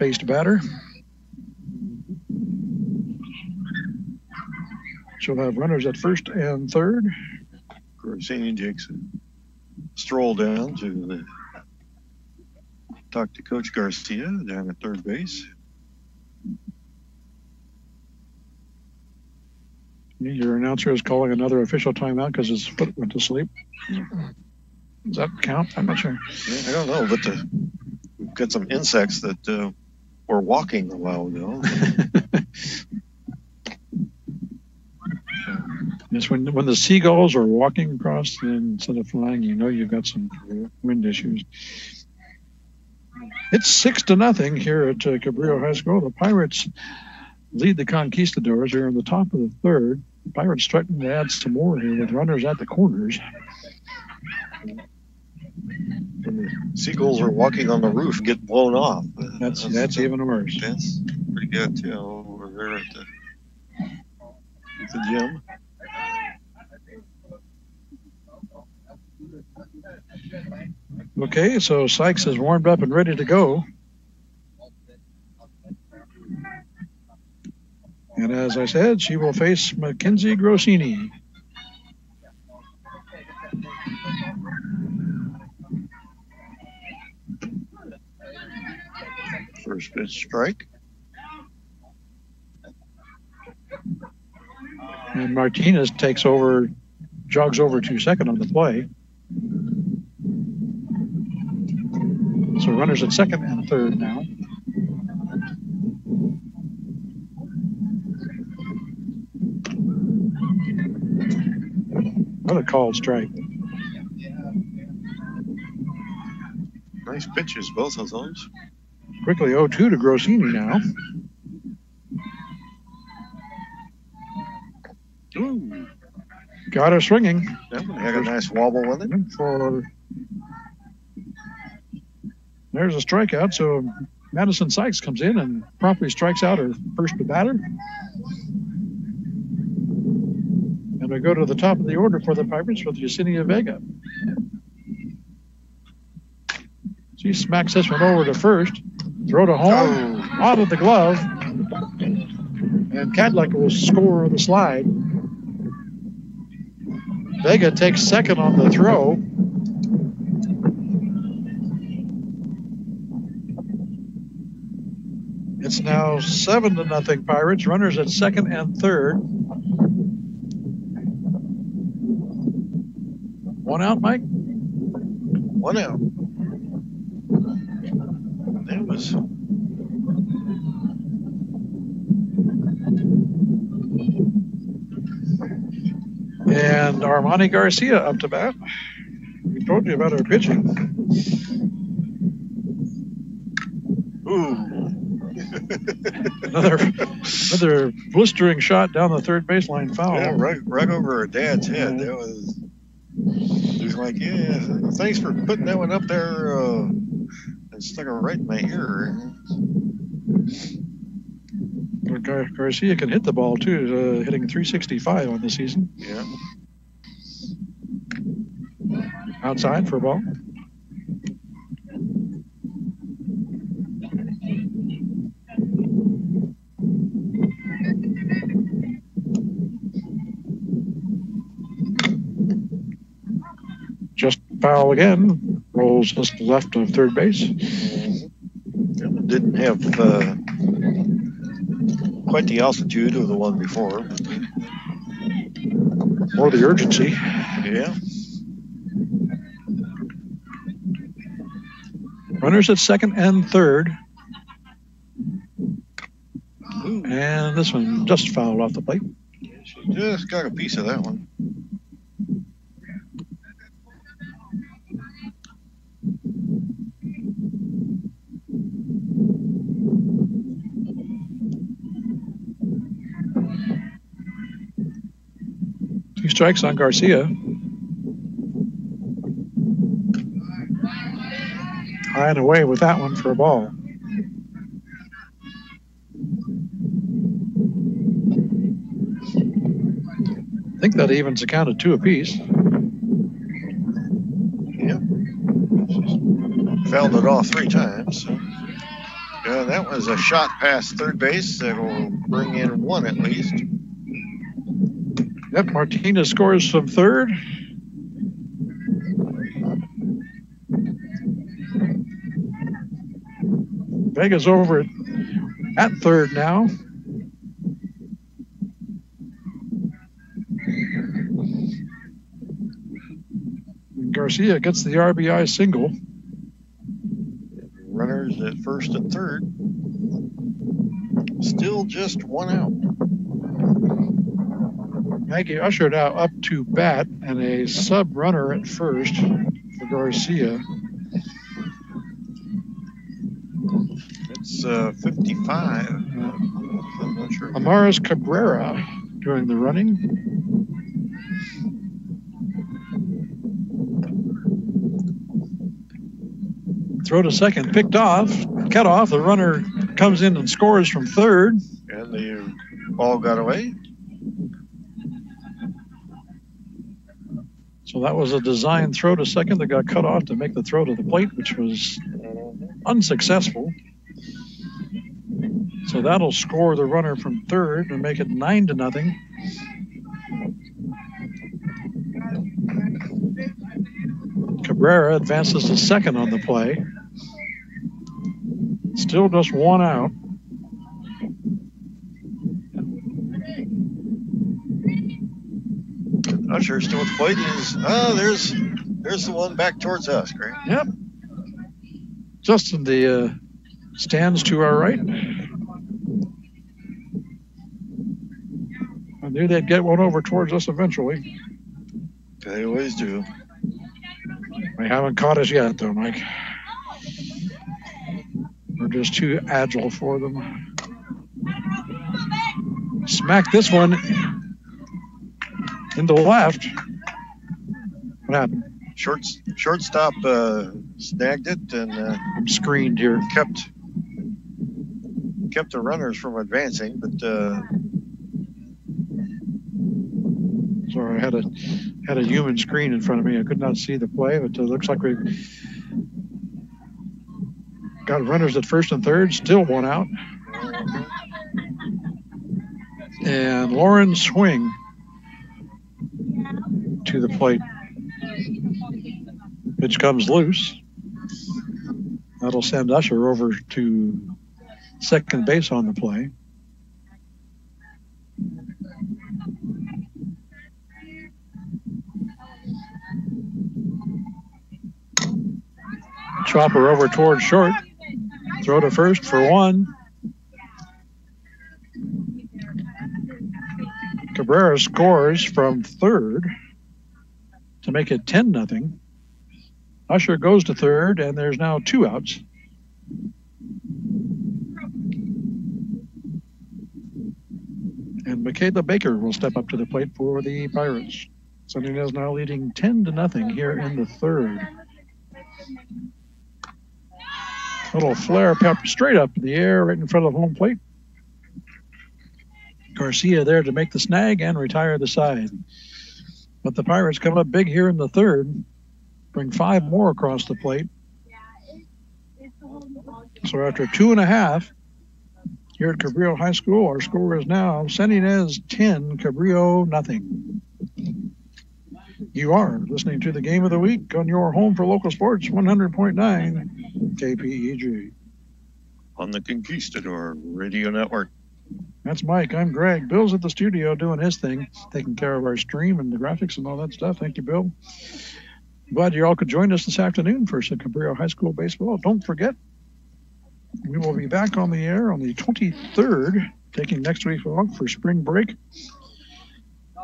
faced batter. She'll have runners at first and third. Grossini takes a stroll down to talk to Coach Garcia down at third base. Your announcer is calling another official timeout because his foot went to sleep. Does that count? I'm not sure. Yeah, I don't know, but we've got some insects that were walking a while ago. Yes, when the seagulls are walking across instead of flying, you know you've got some wind issues. It's 6-0 here at Cabrillo High School. The Pirates lead the Conquistadors. They're in the top of the third. The Pirates threatening to add some more here with runners at the corners. When the seagulls are walking on the roof and get blown off. That's even worse. That's pretty good, too, over there at the gym. Okay, so Sykes is warmed up and ready to go. And as I said, she will face Mackenzie Grossini. First pitch strike. And Martinez jogs over to second on the play. So runners at second and third now. Another called strike. Nice pitches, both of those. Quickly 0-2 to Grossini now. Ooh. Got her swinging. That one had a nice wobble with it. There's a strikeout, so Madison Sykes comes in and promptly strikes out her first batter. And we go to the top of the order for the Pirates with Yesenia Vega. She smacks this one over to first. Throw to home, out of the glove. And Cadillac will score on the slide. Vega takes second on the throw. It's now 7-0 Pirates. Runners at second and third. One out, Mike? One out. That was... And Armani Garcia up to bat. We told you about her pitching. Ooh. another blistering shot down the third baseline foul. Yeah, right over her dad's head. That was... He's like, yeah, thanks for putting that one up there. It stuck it right in my ear. Garcia can hit the ball, too, hitting 365 on the season. Yeah. Outside for a ball. Just foul again. Rolls just left of third base. Didn't have quite the altitude of the one before. Or the urgency. Yeah. Runners at second and third. Ooh. And this one just fouled off the plate. She just got a piece of that one. Two strikes on Garcia. High and away with that one for a ball. I think that evens the count of 2 apiece. Yep. Fouled it off 3 times. So. Yeah, that was a shot past third base that will bring in 1 at least. Yep, Martinez scores from third. Vega's over at third now. Garcia gets the RBI single. Runners at first and third. Still just 1 out. Maggie ushered out up to bat and a sub runner at first for Garcia. It's 55. I'm not sure. Amaris Cabrera doing the running. Throw to second, picked off, cut off. The runner comes in and scores from third. And the ball got away. So that was a design throw to second that got cut off to make the throw to the plate, which was unsuccessful. So that'll score the runner from third and make it 9-0. Cabrera advances to second on the play. Still just 1 out. Usher still at the plate. There's the one back towards us, Greg. Yep. Just in the stands to our right. I knew they'd get one over towards us eventually. They always do. They haven't caught us yet, though, Mike. We're just too agile for them. Smack this one into left. What happened? Shortstop snagged it and I'm screened here. kept the runners from advancing, but sorry, I had a human screen in front of me. I could not see the play, but it looks like we got runners at first and third, still 1 out. And Lauren swing to the plate. Pitch comes loose. That'll send Usher over to second base on the play. Chopper over towards short. Throw to first for 1. Cabrera scores from third to make it 10-0. Usher goes to third, and there's now 2 outs. And Michaela Baker will step up to the plate for the Pirates. Sunny is now leading 10-0 here in the third. Little flare pep straight up in the air right in front of home plate. Garcia there to make the snag and retire the side. But the Pirates come up big here in the third. bring 5 more across the plate. So after 2.5 here at Cabrillo High School, our score is now San Ynez 10, Cabrillo nothing. You are listening to the Game of the Week on your home for local sports, 100.9 KPEG. On the Conquistador Radio Network. That's Mike. I'm Greg. Bill's at the studio doing his thing, taking care of our stream and the graphics and all that stuff. Thank you, Bill. Glad you all could join us this afternoon for some Cabrillo High School baseball. Don't forget, we will be back on the air on the 23rd, taking next week off for spring break.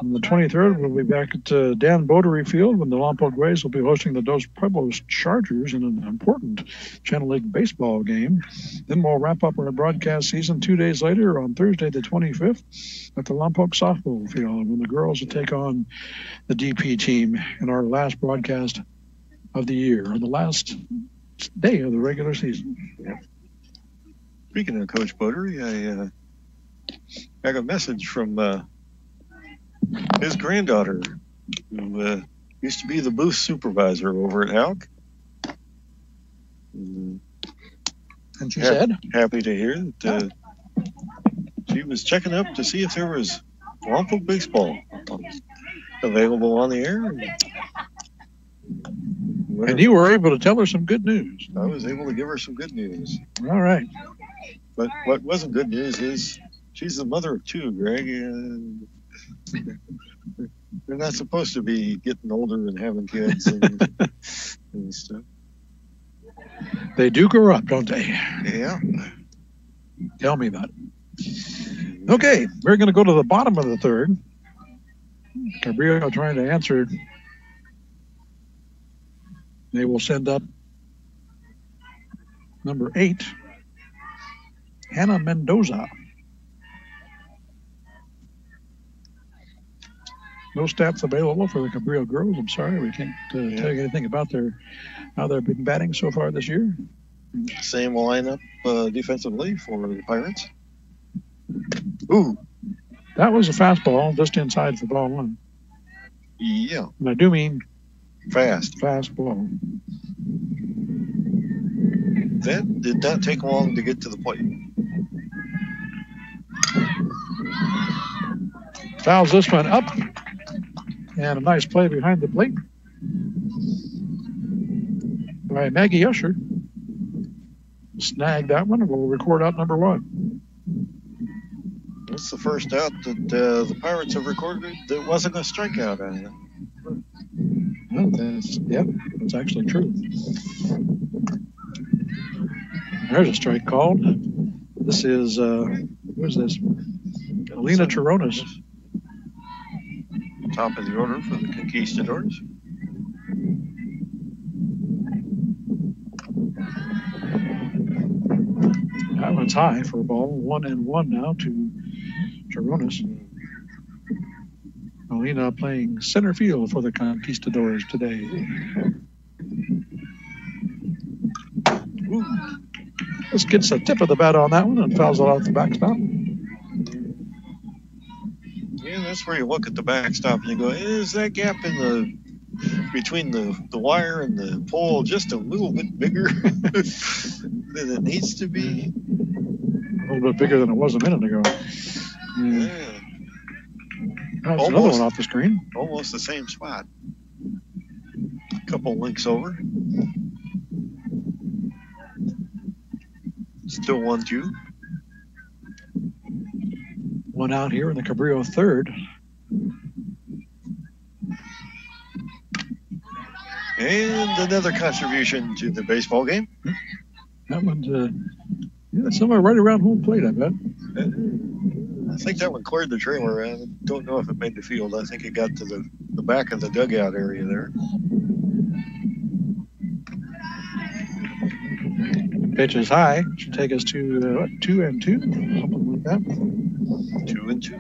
On the 23rd, we'll be back at Dan Botery Field when the Lompoc Valley will be hosting the Dos Pueblos Chargers in an important Channel League baseball game. Then we'll wrap up our broadcast season 2 days later on Thursday the 25th at the Lompoc Softball Field when the girls will take on the DP team in our last broadcast of the year, on the last day of the regular season. Yeah. Speaking of Coach Botery, I got a message from his granddaughter, who used to be the booth supervisor over at Halk. And she said? Happy to hear that she was checking up to see if there was Lompoc baseball available on the air. And you were able to tell her some good news. I was able to give her some good news. All right. But what wasn't good news is she's the mother of 2, Greg, and they're not supposed to be getting older and having kids and stuff. They do grow up, don't they? Yeah. Tell me about it. Okay, we're going to go to the bottom of the third. Cabrillo trying to answer. They will send up number 8, Hannah Mendoza. No stats available for the Cabrillo girls. I'm sorry, we can't tell you anything about how they've been batting so far this year. Same lineup defensively for the Pirates. Ooh. That was a fastball just inside for ball 1. Yeah. And I do mean fastball. That did not take long to get to the plate. Fouls this one up. And a nice play behind the plate by Maggie Usher. Snagged that one, and we'll record out number 1. That's the first out that the Pirates have recorded that wasn't a strikeout. That's actually true. There's a strike called. This is, who is this? Alina Chironis. Top of the order for the Conquistadors. That one's high for a ball. 1-1 now to Chironis. Alina playing center field for the Conquistadors today. Ooh. This gets a tip of the bat on that one and fouls it off the backstop. Yeah, that's where you look at the backstop and you go, is that gap between the wire and the pole just a little bit bigger than it needs to be? A little bit bigger than it was a minute ago. Yeah. That's another one off the screen. Almost the same spot. A couple links over. Still 1-2. One out here in the Cabrillo third. And another contribution to the baseball game. That one's somewhere right around home plate, I bet. I think that one cleared the trailer. I don't know if it made the field. I think it got to the back of the dugout area there. Pitch is high. Should take us to 2-2, something like that. 2-2.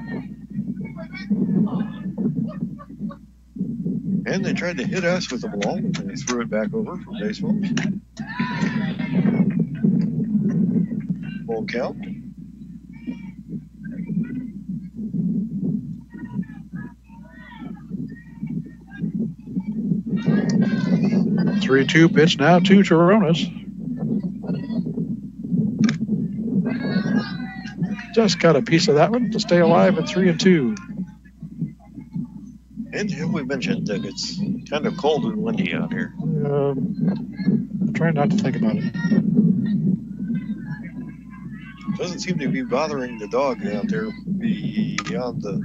And they tried to hit us with the ball, and they threw it back over for baseball. Full count. 3-2 pitch now to Toronis. Just got a piece of that one to stay alive at 3-2. And we mentioned that it's kind of cold and windy out here. Trying not to think about it. Doesn't seem to be bothering the dog out there beyond the...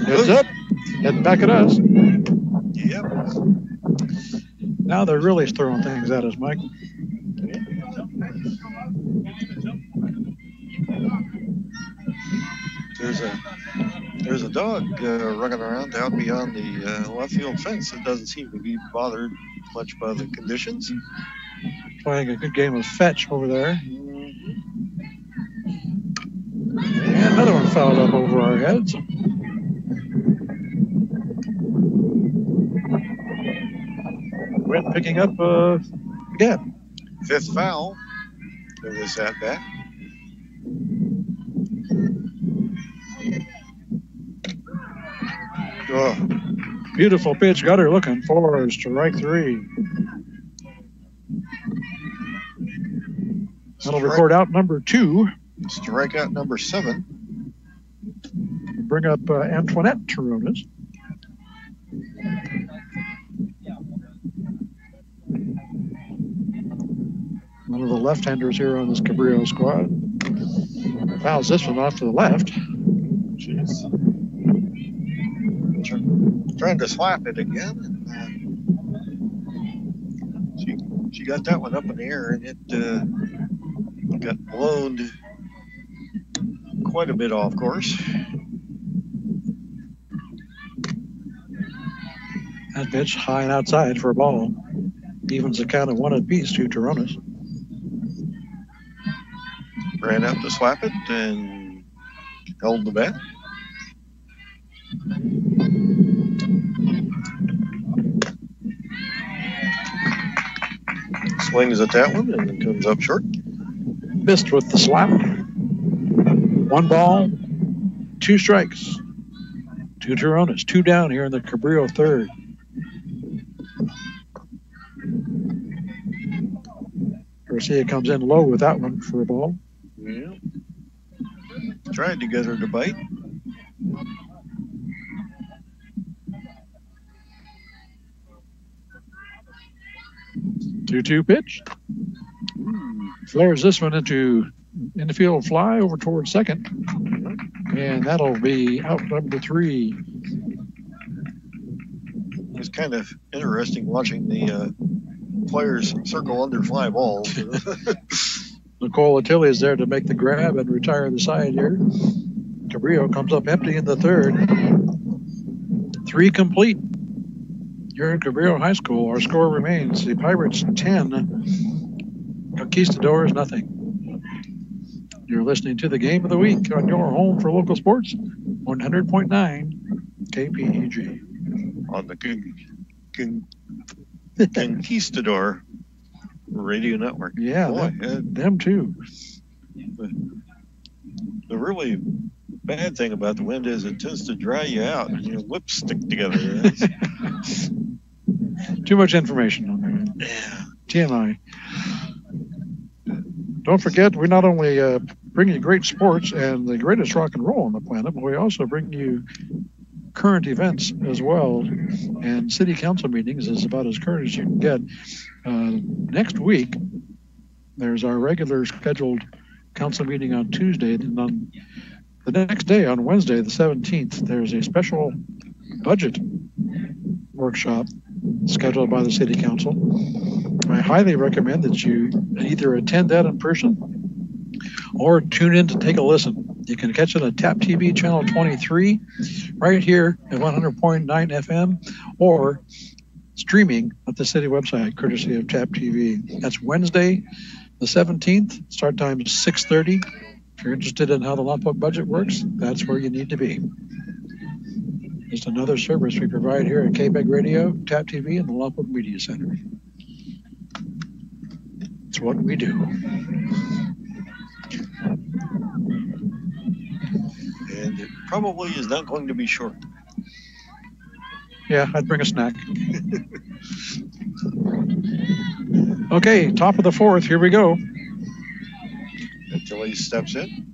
Heads up. Heading back at us. Yep. Now they're really throwing things at us, Mike. There's a dog running around out beyond the left field fence. It doesn't seem to be bothered much by the conditions. Playing a good game of fetch over there. And another one fouled up over our heads. Wind picking up again. Fifth foul of this at bat. Oh, beautiful pitch. Got her looking for strike 3. That'll record out number 2. Strikeout number 7. Bring up Antoinette Toronis. One of the left-handers here on this Cabrillo squad. Fouls this one off to the left. Jeez. Trying to slap it again. She got that one up in the air, and it got blown quite a bit off course. That pitch high and outside for a ball. Evens the count of 1 apiece to Toronis. Ran out to slap it and held the bat. Swings at that one and it comes up short. Missed with the slap. 1 ball, 2 strikes. To Toronis. 2 down here in the Cabrillo third. Garcia comes in low with that one for a ball. Yeah. Tried to get her to bite. Two pitch. Flares this one into infield fly over towards second. And that'll be out number 3. It's kind of interesting watching the players circle under fly balls. Nicole Attili is there to make the grab and retire the side here. Cabrillo comes up empty in the third. 3 complete. Here at Cabrillo High School, our score remains the Pirates 10, Conquistadors nothing. You're listening to the Game of the Week on your home for local sports, 100.9 KPEG. On the Conquistador Radio Network. Yeah, boy, them too. The really bad thing about the wind is it tends to dry you out and your lips stick together. Too much information on there. Yeah. TMI. Don't forget, we not only bring you great sports and the greatest rock and roll on the planet, but we also bring you current events as well. And city council meetings is about as current as you can get. Next week, there's our regular scheduled council meeting on Tuesday. And on the next day, on Wednesday, the 17th, there's a special budget workshop scheduled by the city council. I highly recommend that you either attend that in person or tune in to take a listen. You can catch it on TAP TV channel 23 right here at 100.9 FM or streaming at the city website courtesy of TAP TV. That's Wednesday the 17th. Start time is 6:30. If you're interested in how the Lompoc budget works, that's where you need to be. Just another service we provide here at KPEG Radio, TAP TV, and the Lompoc Media Center. It's what we do. And it probably is not going to be short. Yeah, I'd bring a snack. Okay, top of the fourth. Here we go. Tilly steps in.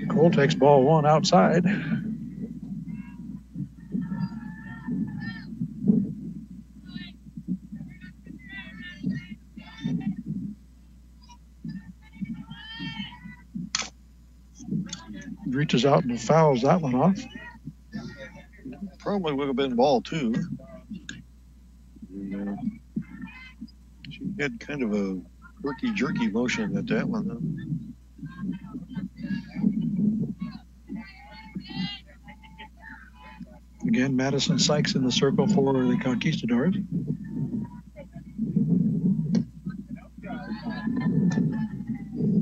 Cole takes ball one outside. Reaches out and fouls that one off. Probably would have been ball two. She had kind of a jerky motion at that one, though. Again, Madison Sykes in the circle for the Conquistadors.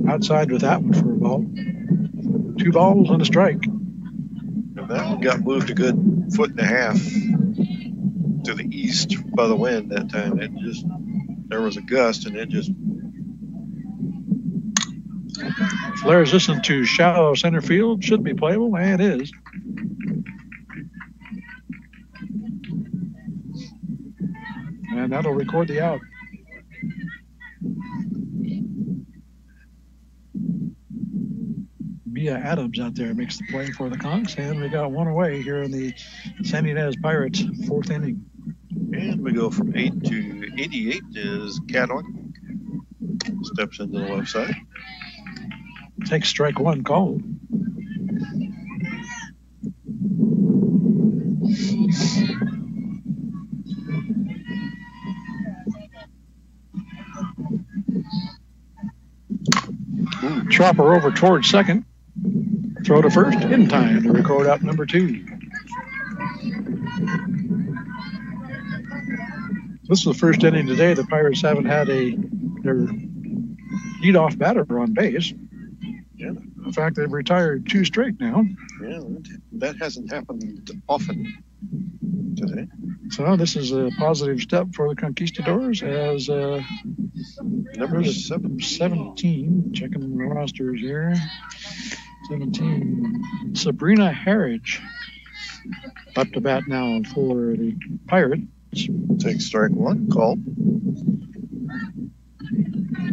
Outside with that one for a ball. 2 balls and a strike. And that one got moved a good 1.5 feet to the east by the wind that time. There was a gust and it just. Flares this into shallow center field. Should be playable, and it is. And that'll record the out. Mia Adams out there makes the play for the Conks, and we got one away here in the San Ynez Pirates 4th inning. And we go from 8 to 88 is Caddock. Steps into the left side. Takes strike one called. Chopper over towards second. Throw to first in time to record out number 2. This is the first inning today. The Pirates haven't had their leadoff batter on base. Yeah. In fact, they've retired 2 straight now. Yeah, that hasn't happened often today. So this is a positive step for the Conquistadors as number 17, checking the rosters here. 17, Sabrina Harridge up to bat now for the Pirates. Takes strike one, called.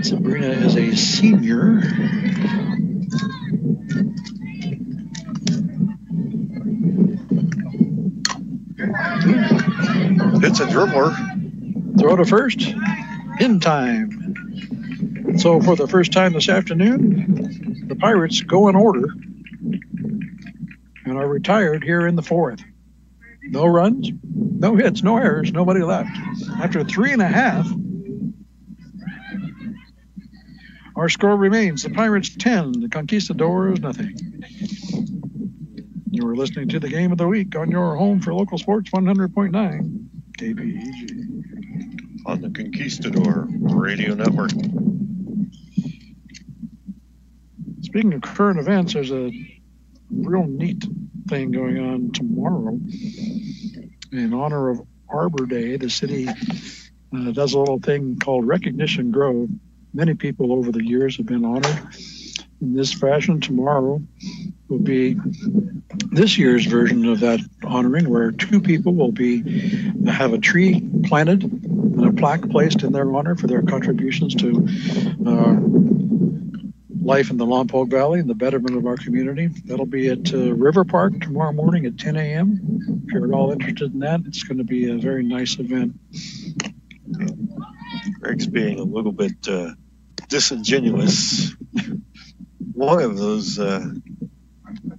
Sabrina is a senior. Hits a dribbler. Throw to first in time. So for the first time this afternoon, the Pirates go in order and are retired here in the 4th. No runs, no hits, no errors, nobody left. After 3.5, our score remains the Pirates 10, the Conquistadors nothing. You are listening to the Game of the Week on your home for local sports 100.9 KPEG. On the Conquistador Radio Network. Speaking of current events, there's a real neat thing going on tomorrow. In honor of Arbor Day, the city does a little thing called Recognition Grove. Many people over the years have been honored in this fashion. Tomorrow will be this year's version of that honoring, where 2 people will have a tree planted and a plaque placed in their honor for their contributions to life in the Lompoc Valley and the betterment of our community. That'll be at River Park tomorrow morning at 10 a.m. If you're at all interested in that, it's going to be a very nice event. Greg's being a little bit disingenuous. One of those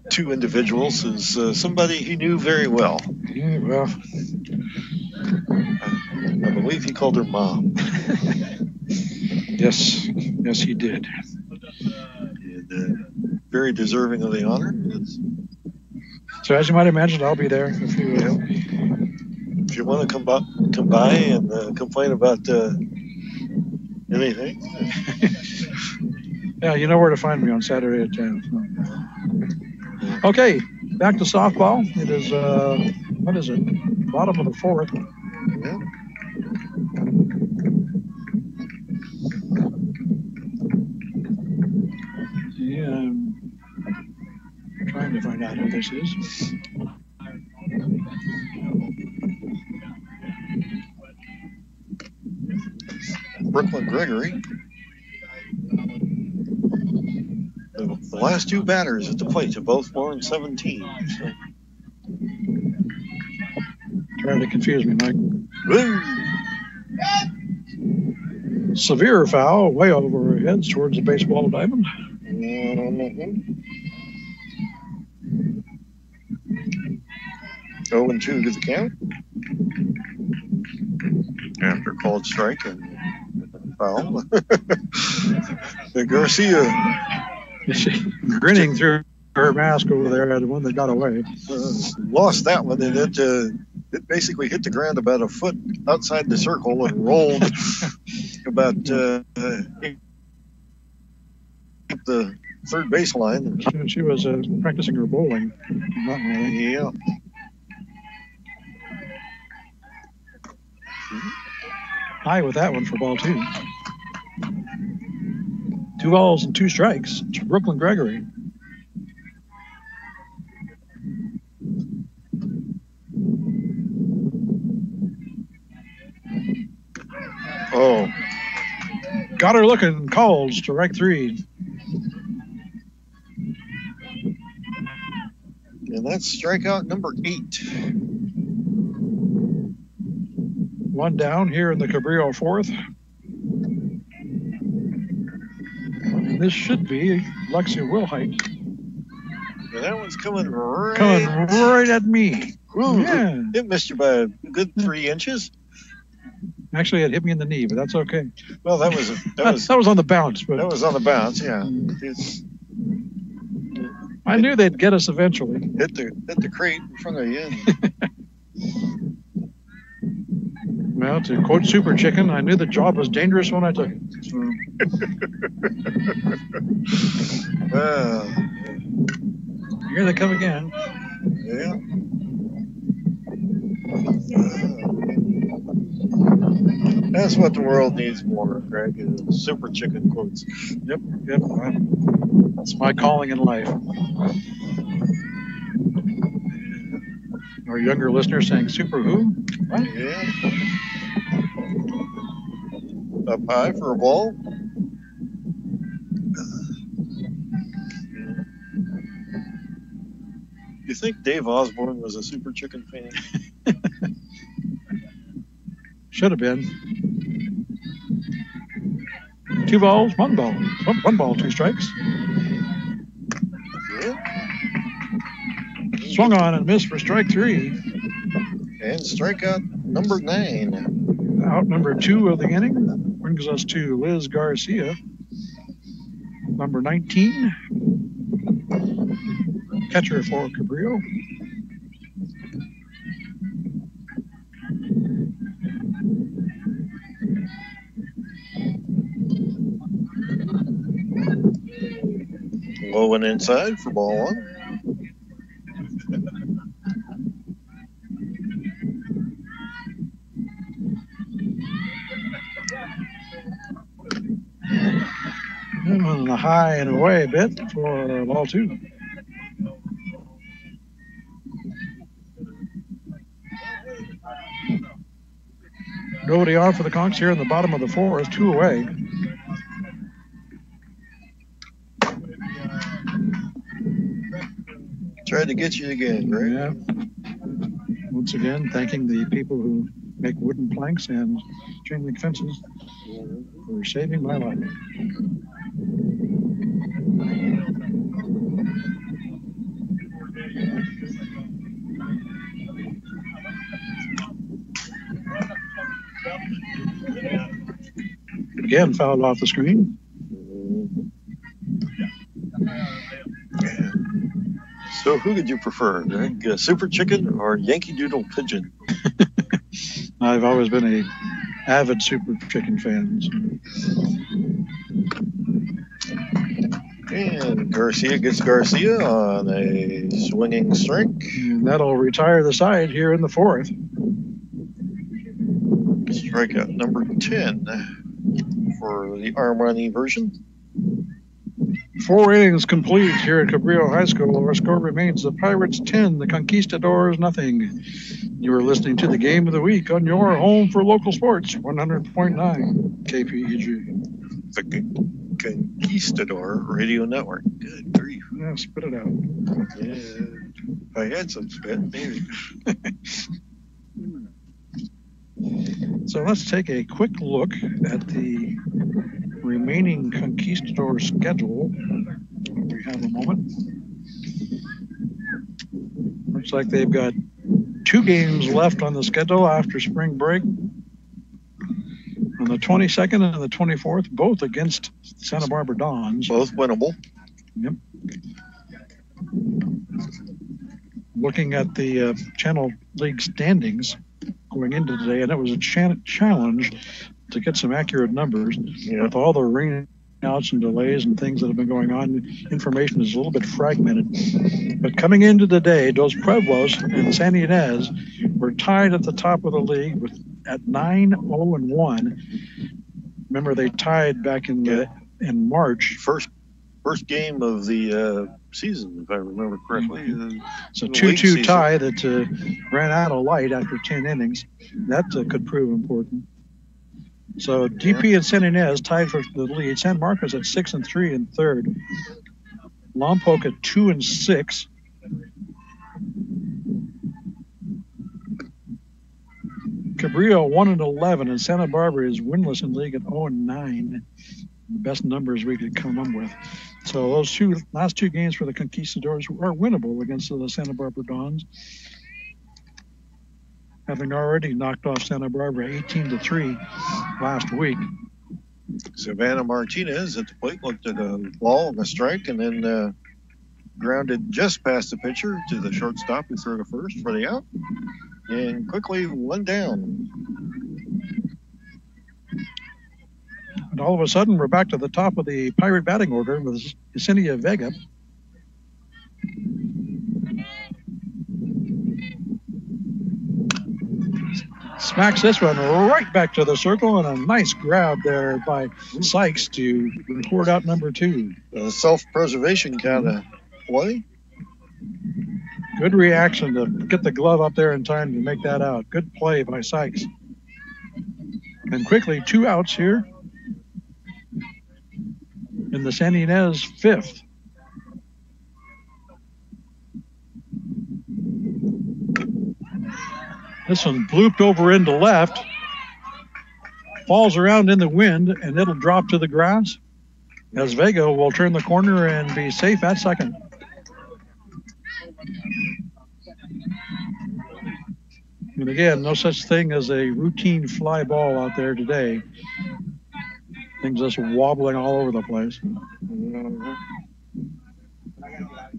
2 individuals is somebody he knew very well. Yeah, well, I believe he called her Mom. Yes, he did. And very deserving of the honor. So as you might imagine, I'll be there if you If you want to come by and complain about anything. Yeah, you know where to find me on Saturday at 10. Okay, back to softball. It is, what is it? Bottom of the 4th. Yeah. I'm trying to find out who this is. Brooklyn Gregory. The last two batters at the plate have both worn 17. So. Trying to confuse me, Mike. Woo! Severe foul, way over our heads towards the baseball diamond. 0-2 to the count. After called strike and foul. And Garcia. Grinning through her mask over there at the one that got away. Lost that one, and it basically hit the ground about a foot outside the circle and rolled about the third baseline. She was practicing her bowling. Yeah. High with that one for ball 2. 2 balls and 2 strikes. It's Brooklyn Gregory. Oh. Got her looking. Called strike 3. And that's strikeout number 8. 1 down here in the Cabrillo 4th. And this should be Lexi Wilhite. Yeah, that one's coming right at me. Ooh, yeah. It missed you by a good 3 inches. Actually, it hit me in the knee, but that's okay. Well, that was on the bounce. But that was on the bounce, yeah. I knew they'd get us eventually. Hit the crate in front of you. Well, to quote Super Chicken, I knew the job was dangerous when I took it. So. Here they come again. Yeah. That's what the world needs more, Greg, is Super Chicken quotes. Yep. That's my calling in life. Our younger listeners saying, Super who? What? Yeah. Up high for a ball. You think Dave Osborne was a Super Chicken fan? Should have been. 2 balls, 1 ball. 1 ball, 2 strikes. Yeah. Swung on and missed for strike 3. And strikeout number 9. Out number 2 of the inning brings us to Liz Garcia. Number 19. Catcher for Cabrillo. Low and inside for ball 1. And on a high and away bit for ball 2. Nobody on for the Conks here in the bottom of the 4th, 2 away. Tried to get you again, right? Yeah. Once again, thanking the people who make wooden planks and chain link fences for saving my life. Again, fouled off the screen. So who did you prefer, Greg? Super Chicken or Yankee Doodle Pigeon? I've always been a avid Super Chicken fan. And Garcia gets Garcia on a swinging strike. And that'll retire the side here in the 4th. Strikeout number 10 for the Armani version. 4 innings complete here at Cabrillo High School. Our score remains the Pirates 10, the Conquistadors nothing. You are listening to the Game of the Week on your home for local sports, 100.9 KPEG. The Conquistador Radio Network. Good grief. Yeah, spit it out. Yeah. If I had some spit, maybe. So let's take a quick look at the remaining Conquistador schedule. We have a moment. Looks like they've got 2 games left on the schedule after spring break. On the 22nd and the 24th, both against Santa Barbara Dons. Both winnable. Yep. Looking at the Channel League standings going into today, and it was a challenge to get some accurate numbers. Yeah. With all the rainouts and delays and things that have been going on, information is a little bit fragmented. But coming into the day, Dos Pueblos and San Ynez were tied at the top of the league at 9-0-1. Remember, they tied back in March. First game of the season, if I remember correctly. It's a 2-2 tie that ran out of light after 10 innings. That could prove important. So DP and San Ynez tied for the lead. San Marcos at 6-3 in third. Lompoc at 2-6. Cabrillo 1-11, and Santa Barbara is winless in league at 0-9. The best numbers we could come up with. So those last two games for the Conquistadors are winnable against the Santa Barbara Dons, having already knocked off Santa Barbara 18-3 last week. Savannah Martinez at the plate looked at a ball and a strike, and then grounded just past the pitcher to the shortstop who threw to first for the out, and quickly one down. And all of a sudden, we're back to the top of the Pirate batting order with Yesenia Vega. Smacks this one right back to the circle, and a nice grab there by Sykes to record out number 2. Self-preservation kind of play. Good reaction to get the glove up there in time to make that out. Good play by Sykes. And quickly, 2 outs here in the San Ynez 5th. This one blooped over into left, falls around in the wind, and it'll drop to the grass as Vega will turn the corner and be safe at second. And again, no such thing as a routine fly ball out there today. Things just wobbling all over the place. We're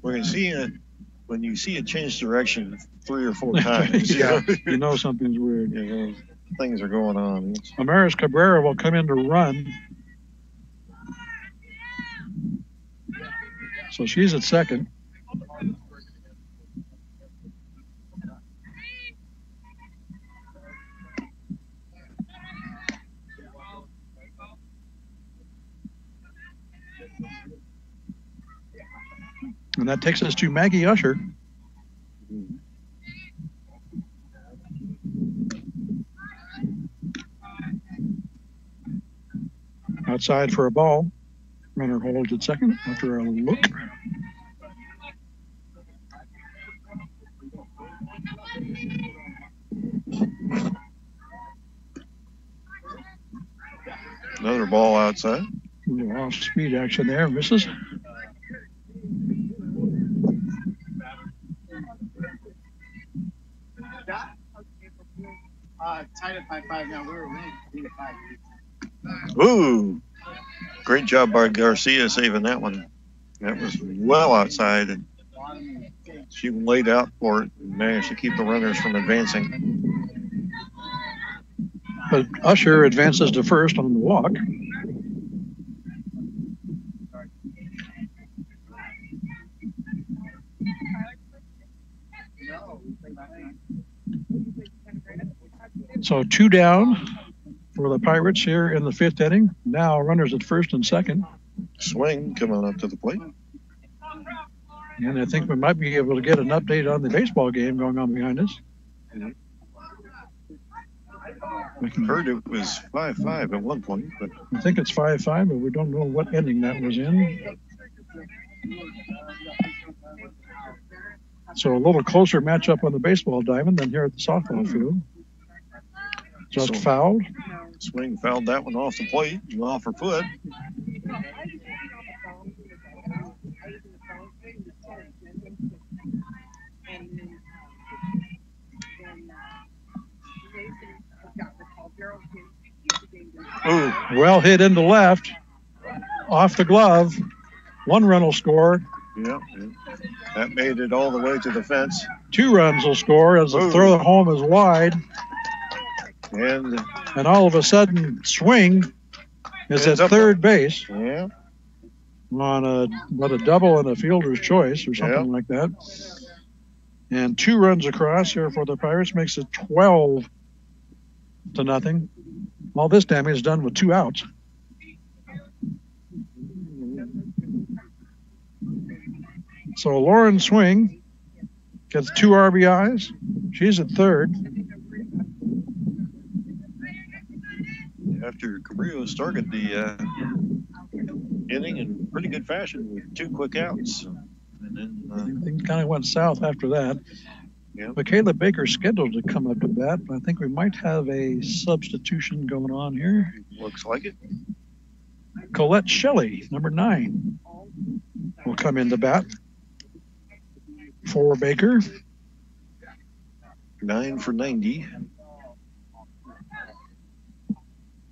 going to see it when you see it change direction 3 or 4 times. Yeah, you know something's weird. Yeah, things are going on. Amaris Cabrera will come in to run. So she's at second. And that takes us to Maggie Usher. Outside for a ball. Runner holds at second after a look. Another ball outside. A little off-speed action there. Misses. Tied at 5-5 now. We're winning 3-5. Ooh, great job by Garcia saving that one. That was well outside, and she laid out for it and managed to keep the runners from advancing. But Usher advances to first on the walk. So 2 down for the Pirates here in the 5th inning. Now runners at first and second. Swing coming up to the plate. And I think we might be able to get an update on the baseball game going on behind us. I heard it was 5-5 at one point, but I think it's 5-5, but we don't know what inning that was in. So a little closer matchup on the baseball diamond than here at the softball field. Just fouled. Swing fouled that one off the plate, off her foot. Ooh, well hit into left, off the glove. One run will score. Yeah, that made it all the way to the fence. 2 runs will score as the throw home is wide. And all of a sudden, Swing is at third base. Yeah. On a double and a fielder's choice or something like that. And 2 runs across here for the Pirates makes it 12-0. All this damage is done with 2 outs. So Lauren Swing gets 2 RBIs. She's at third. After Cabrillo started the inning in pretty good fashion with 2 quick outs. And then things kind of went south after that. Yeah. Michaela Baker's scheduled to come up to bat, but I think we might have a substitution going on here. Looks like it. Colette Shelley, number 9, will come in to bat for Baker. 9 for 90.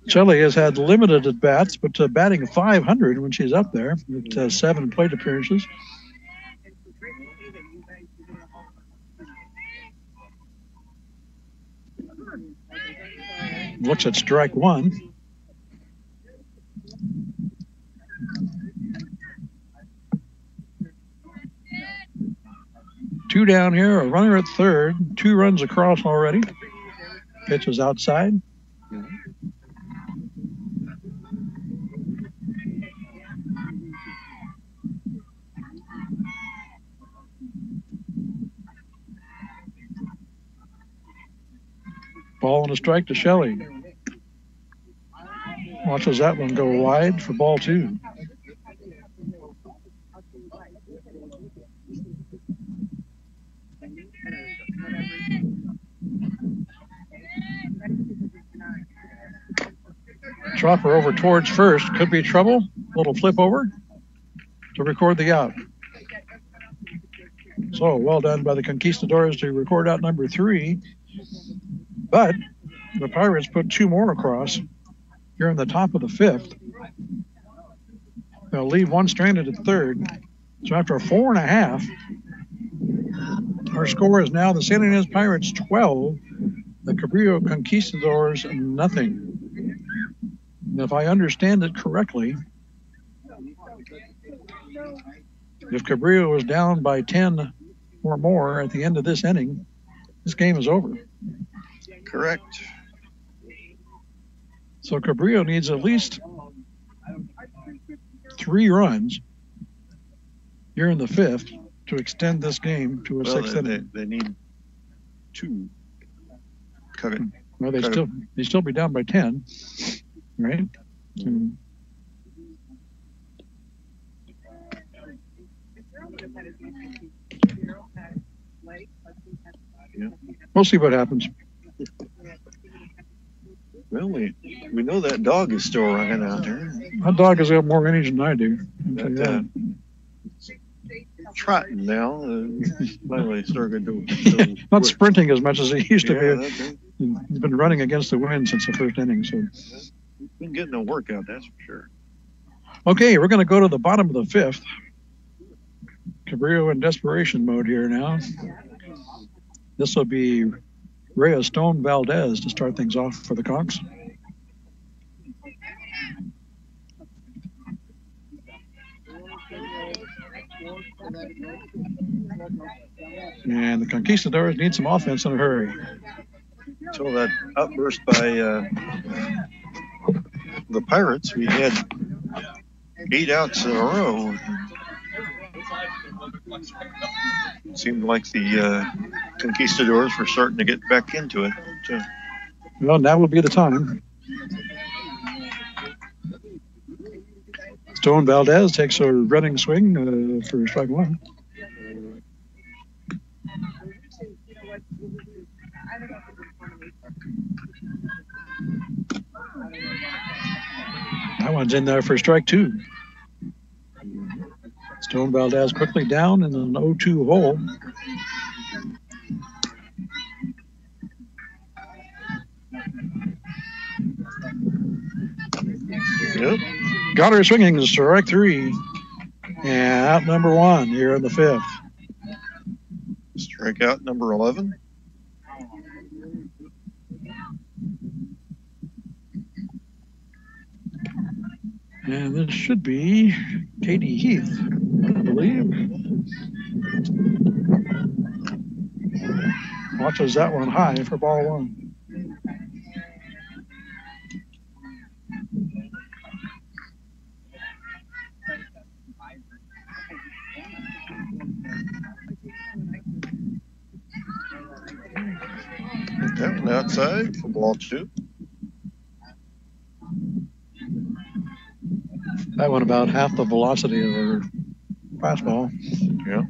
Shelley has had limited at bats, but batting 500 when she's up there with 7 plate appearances. Looks at strike 1. Two down here, a runner at third, 2 runs across already. Pitch is outside. Ball and a strike to Shelley. Watches that one go wide for ball 2. Chopper over towards first. Could be trouble. Little flip over to record the out. So well done by the Conquistadors to record out number 3. But the Pirates put 2 more across here in the top of the 5th. They'll leave 1 stranded at third. So after a 4.5, our score is now the San Ynez Pirates 12, the Cabrillo Conquistadors nothing. And if I understand it correctly, if Cabrillo is down by 10 or more at the end of this inning, this game is over. Correct. So Cabrillo needs at least 3 runs here in the 5th to extend this game to a 6th inning. They need 2. Cut it. Well, they still be down by 10, right? Mm-hmm. Yeah. We'll see what happens. Well, we know that dog is still running out there. That dog has got more innings than I do. Trotting now. Finally started to not sprinting as much as he used to be. Okay. He's been running against the wind since the first inning. So he's been getting a workout, that's for sure. Okay, we're going to go to the bottom of the 5th. Cabrillo in desperation mode here now. This will be Rhea Stone Valdez to start things off for the Conks. And the Conquistadors need some offense in a hurry. So that outburst by the Pirates, we had 8 outs in a row. Seemed like the Conquistadors were starting to get back into it. Well, now will be the time. Stone Valdez takes a running swing for strike one. That one's in there for strike two. Stone Valdez quickly down in an 0-2 hole. Yep. Got her swinging, strike three. And out number one here in the fifth. Strikeout number 11. And this should be Katie Heath, I believe. Watches that one high for ball one. That one outside for ball two. That one about half the velocity of her fastball. Yeah.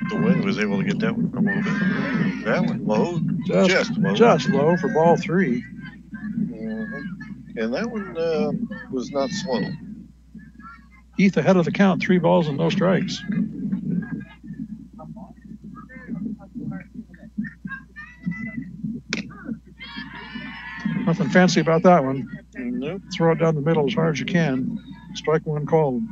The wind was able to get that one a little bit. That one low. Just low. Just low for ball three. And that one was not slow. Heath ahead of the count, 3 balls and no strikes. Nothing fancy about that one. Nope. Throw it down the middle as hard as you can. Strike one called.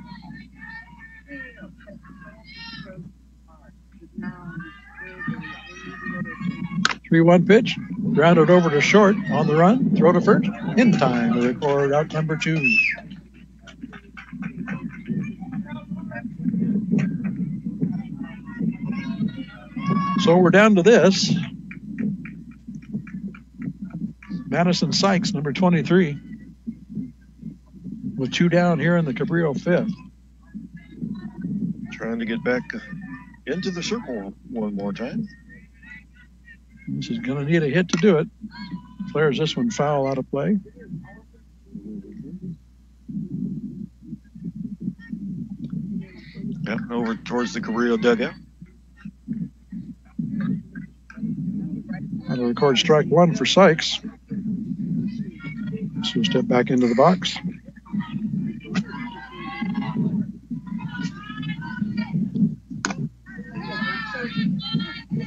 Three-one pitch. Grounded over to short on the run. Throw to first. In time to record out number two. So we're down to this. Madison Sykes, number 23, with 2 down here in the Cabrillo fifth. Trying to get back into the circle one more time. This is going to need a hit to do it. Flares this one foul out of play. Yeah, over towards the Cabrillo dugout. That'll record strike one for Sykes. So step back into the box.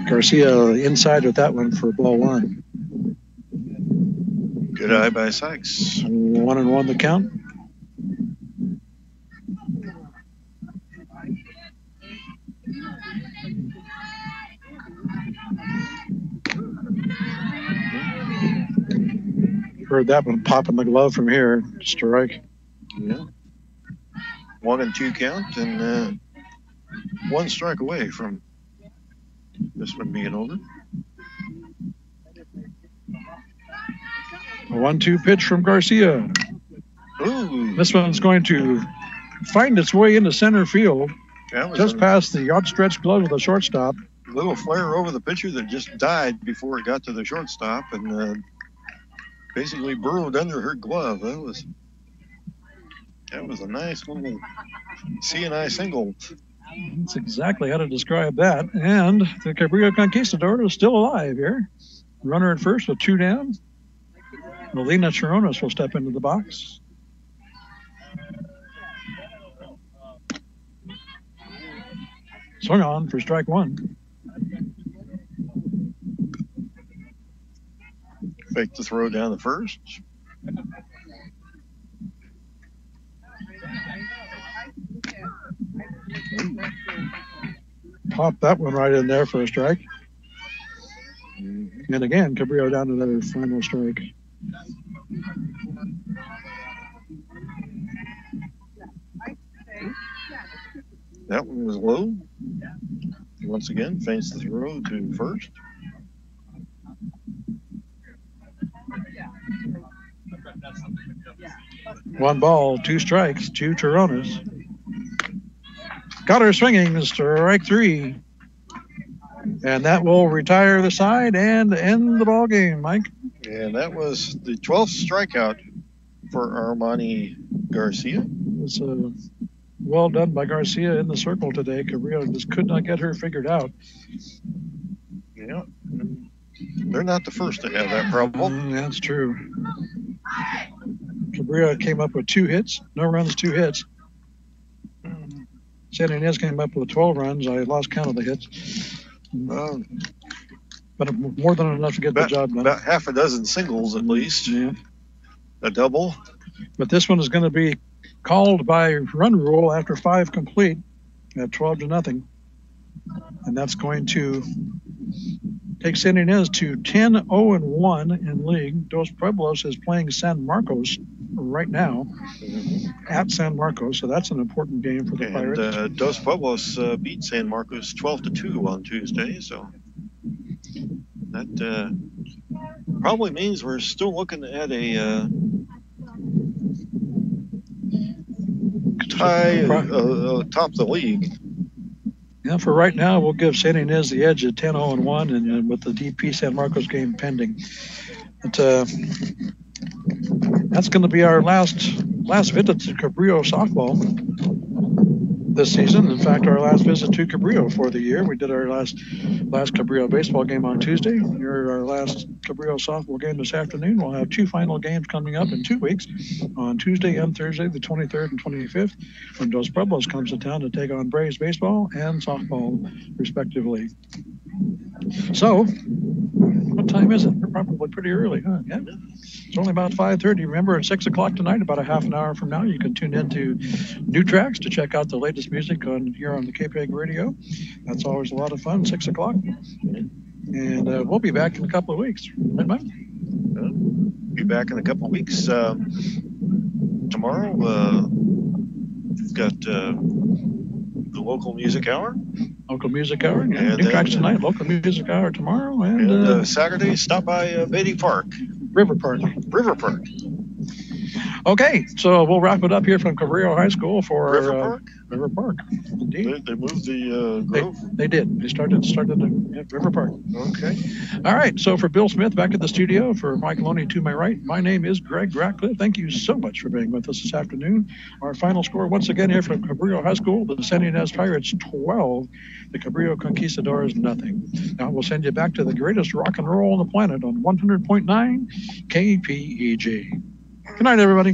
Garcia inside with that one for ball one. Good eye by Sykes. 1-1 the count. Heard that one pop in the glove from here. Strike. Yeah. 1-2 count and 1 strike away from this one being over. A 1-2 pitch from Garcia. Ooh. This one's going to find its way into center field. Just past the outstretched glove of the shortstop. Little flare over the pitcher that just died before it got to the shortstop and basically burrowed under her glove. That was a nice little CNI single. That's exactly how to describe that. And the Cabrillo Conquistador is still alive here. Runner at first with 2 down. Melina Chironas will step into the box. Swung on for strike one. Fake the throw down the first. Pop that one right in there for a strike. And again, Cabrillo down to another final strike. That one was low. Once again, feints the throw to first. 1 ball, 2 strikes, 2 Toronas. Got her swinging, strike 3. And that will retire the side and end the ball game, Mike. And that was the 12th strikeout for Armani Garcia. It was well done by Garcia in the circle today. Cabrillo just could not get her figured out. Yeah, they're not the first to have that problem. That's true. Cabrillo came up with 2 hits, no runs, 2 hits. San Ynez came up with 12 runs. I lost count of the hits. But more than enough to get the job done. About half a dozen singles at least. Yeah. A double. But this one is going to be called by run rule after 5 complete at 12-0. And that's going to take San Ynez to 10-0-1 in league. Dos Pueblos is playing San Marcos right now at San Marcos, so that's an important game for the Pirates. Dos Pueblos beat San Marcos 12-2 on Tuesday, so that probably means we're still looking at a tie top the league. Yeah, for right now, we'll give San Ynez the edge at 10-0-1, and with the DP San Marcos game pending. But that's going to be our last visit to Cabrillo softball this season. In fact, our last visit to Cabrillo for the year. We did our last Cabrillo baseball game on Tuesday. Here, our last Cabrillo softball game this afternoon. We'll have 2 final games coming up in 2 weeks on Tuesday and Thursday, the 23rd and 25th, when Dos Pueblos comes to town to take on Braves baseball and softball, respectively. So, what time is it? We're probably pretty early, huh? Yeah. It's only about 5:30. Remember, at 6 o'clock tonight, about a half an hour from now, you can tune into New Tracks to check out the latest music here on the KPEG radio. That's always a lot of fun, 6 o'clock. And we'll be back in a couple of weeks. Right, Mike? Be back in a couple of weeks. Tomorrow, we've got the local music hour. Local music hour. Yeah. And New Tracks tonight, local music hour tomorrow. And Saturday, stop by Beatty Park. River Park. Okay, so we'll wrap it up here from Cabrillo High School for River Park. Indeed. They moved the Grove? They did. They started at River Park. Okay. All right, so for Bill Smith back at the studio, for Mike Loney to my right, my name is Greg Ratcliffe. Thank you so much for being with us this afternoon. Our final score once again here from Cabrillo High School, the San Ynez Pirates 12, the Cabrillo Conquistadors nothing. Now we'll send you back to the greatest rock and roll on the planet on 100.9 KPEG. Good night, everybody.